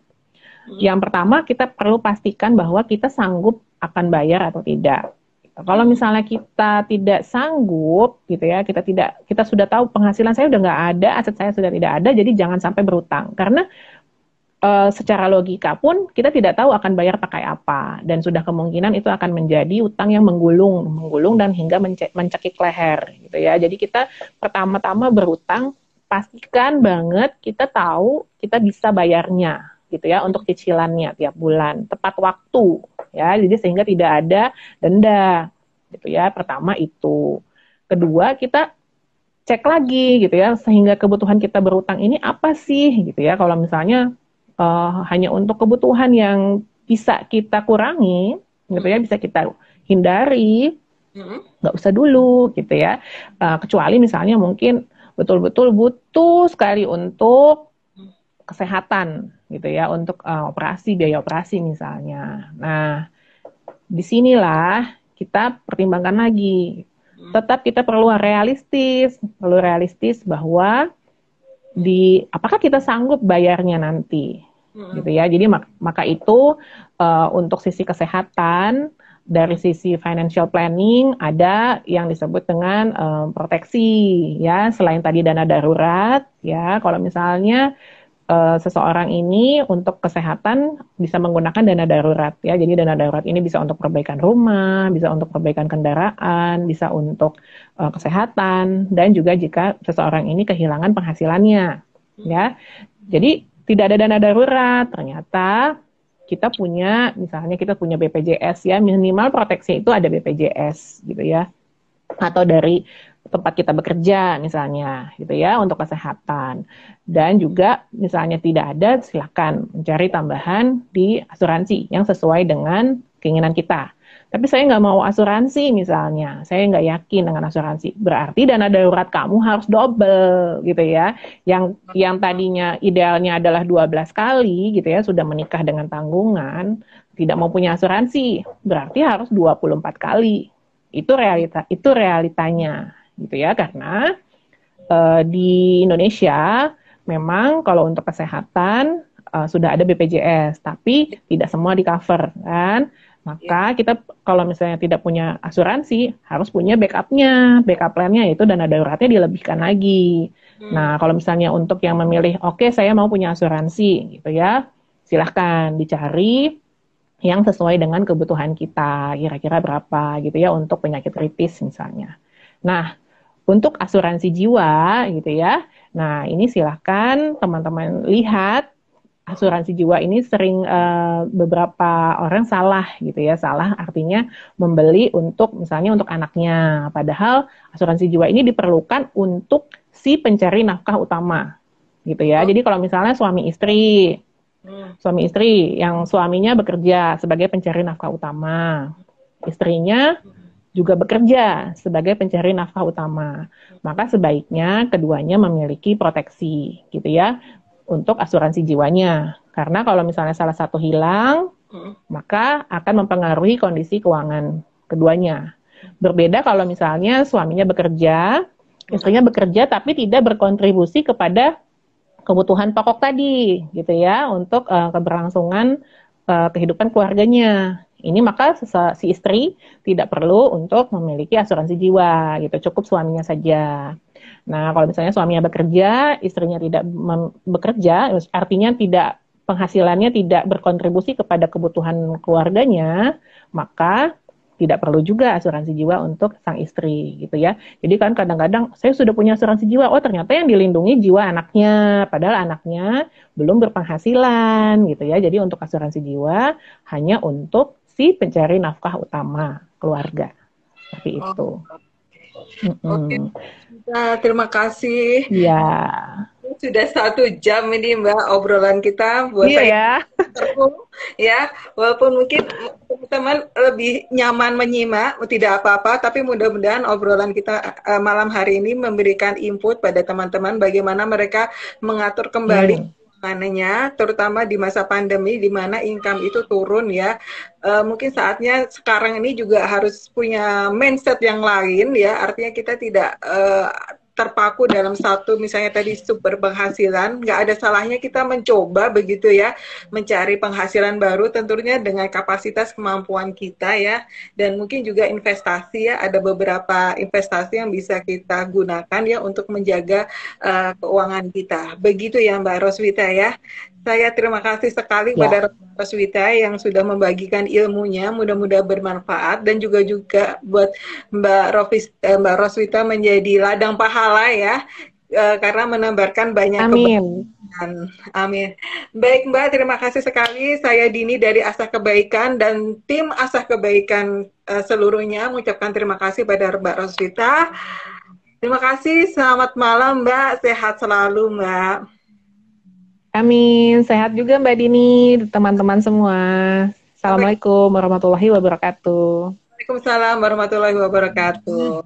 B: Yang pertama kita perlu pastikan bahwa kita sanggup akan bayar atau tidak. Kalau misalnya kita tidak sanggup gitu ya, kita sudah tahu penghasilan saya udah nggak ada, aset saya sudah tidak ada, jadi jangan sampai berutang. Karena secara logika pun kita tidak tahu akan bayar pakai apa, dan sudah kemungkinan itu akan menjadi utang yang menggulung dan hingga mencekik leher gitu ya. Jadi kita pertama-tama berutang, pastikan banget kita tahu kita bisa bayarnya gitu ya, untuk cicilannya tiap bulan tepat waktu ya, jadi sehingga tidak ada denda gitu ya. Pertama itu. Kedua, kita cek lagi gitu ya, sehingga kebutuhan kita berutang ini apa sih gitu ya. Kalau misalnya hanya untuk kebutuhan yang bisa kita kurangi gitu ya, bisa kita hindari, nggak usah dulu gitu ya. Kecuali misalnya mungkin betul-betul butuh sekali untuk kesehatan gitu ya, untuk biaya operasi misalnya. Nah, disinilah kita pertimbangkan lagi. Tetap kita perlu realistis bahwa apakah kita sanggup bayarnya nanti, gitu ya. Jadi maka itu untuk sisi kesehatan, dari sisi financial planning ada yang disebut dengan proteksi ya, selain tadi dana darurat ya. Kalau misalnya seseorang ini untuk kesehatan bisa menggunakan dana darurat ya. Jadi dana darurat ini bisa untuk perbaikan rumah, bisa untuk perbaikan kendaraan, bisa untuk kesehatan, dan juga jika seseorang ini kehilangan penghasilannya ya. Jadi tidak ada dana darurat, ternyata kita punya, misalnya kita punya BPJS ya, minimal proteksi itu ada BPJS gitu ya, atau dari tempat kita bekerja misalnya gitu ya, untuk kesehatan. Dan juga misalnya tidak ada, silakan mencari tambahan di asuransi yang sesuai dengan keinginan kita. Tapi saya nggak mau asuransi misalnya, saya nggak yakin dengan asuransi, berarti dana darurat kamu harus double gitu ya. Yang tadinya idealnya adalah 12 kali gitu ya, sudah menikah dengan tanggungan, tidak mau punya asuransi, berarti harus 24 kali. Itu realitanya gitu ya, karena di Indonesia memang kalau untuk kesehatan sudah ada BPJS, tapi tidak semua di cover kan. Maka kita kalau misalnya tidak punya asuransi, harus punya backup plan-nya, yaitu dana daruratnya dilebihkan lagi. Nah, kalau misalnya untuk yang memilih, oke, saya mau punya asuransi, gitu ya, silahkan dicari yang sesuai dengan kebutuhan kita, kira-kira berapa, gitu ya, untuk penyakit kritis misalnya. Nah, untuk asuransi jiwa, gitu ya, nah ini silahkan teman-teman lihat, asuransi jiwa ini sering beberapa orang salah gitu ya, salah artinya membeli untuk misalnya untuk anaknya, padahal asuransi jiwa ini diperlukan untuk si pencari nafkah utama gitu ya. Jadi kalau misalnya suami istri yang suaminya bekerja sebagai pencari nafkah utama, istrinya juga bekerja sebagai pencari nafkah utama, maka sebaiknya keduanya memiliki proteksi gitu ya untuk asuransi jiwanya. Karena kalau misalnya salah satu hilang, maka akan mempengaruhi kondisi keuangan keduanya. Berbeda kalau misalnya suaminya bekerja, istrinya bekerja tapi tidak berkontribusi kepada kebutuhan pokok tadi, gitu ya, untuk keberlangsungan kehidupan keluarganya. Ini maka si istri tidak perlu untuk memiliki asuransi jiwa, gitu, cukup suaminya saja. Nah, kalau misalnya suaminya bekerja, istrinya tidak bekerja, artinya tidak penghasilannya tidak berkontribusi kepada kebutuhan keluarganya, maka tidak perlu juga asuransi jiwa untuk sang istri gitu ya. Jadi kan kadang-kadang saya sudah punya asuransi jiwa, oh ternyata yang dilindungi jiwa anaknya, padahal anaknya belum berpenghasilan gitu ya. Jadi untuk asuransi jiwa hanya untuk si pencari nafkah utama keluarga. Seperti itu.
A: Oke, terima kasih.
B: Iya.
A: Sudah 1 jam ini Mbak obrolan kita buat
B: Iya
A: saya
B: ya.
A: ya, walaupun mungkin teman-teman lebih nyaman menyimak, tidak apa-apa, tapi mudah-mudahan obrolan kita malam hari ini memberikan input pada teman-teman bagaimana mereka mengatur kembali keuangannya, terutama di masa pandemi di mana income itu turun ya. Mungkin saatnya sekarang ini juga harus punya mindset yang lain ya, artinya kita tidak terpaku dalam satu misalnya tadi sumber penghasilan, nggak ada salahnya kita mencoba begitu ya, mencari penghasilan baru tentunya dengan kapasitas kemampuan kita ya, dan mungkin juga investasi ya, ada beberapa investasi yang bisa kita gunakan ya untuk menjaga keuangan kita. Begitu ya Mbak Roswita ya. Saya terima kasih sekali kepada Roswita yang sudah membagikan ilmunya, mudah-mudahan bermanfaat, dan juga buat Mbak Roswita menjadi ladang pahala ya, karena menambahkan banyak kebaikan. Amin. Baik Mbak, terima kasih sekali. Saya Dini dari Asah Kebaikan dan tim Asah Kebaikan seluruhnya mengucapkan terima kasih pada Mbak Roswita. Terima kasih, selamat malam Mbak, sehat selalu Mbak.
B: Amin, sehat juga Mbak Dini, teman-teman semua. Assalamualaikum warahmatullahi wabarakatuh.
A: Waalaikumsalam warahmatullahi wabarakatuh.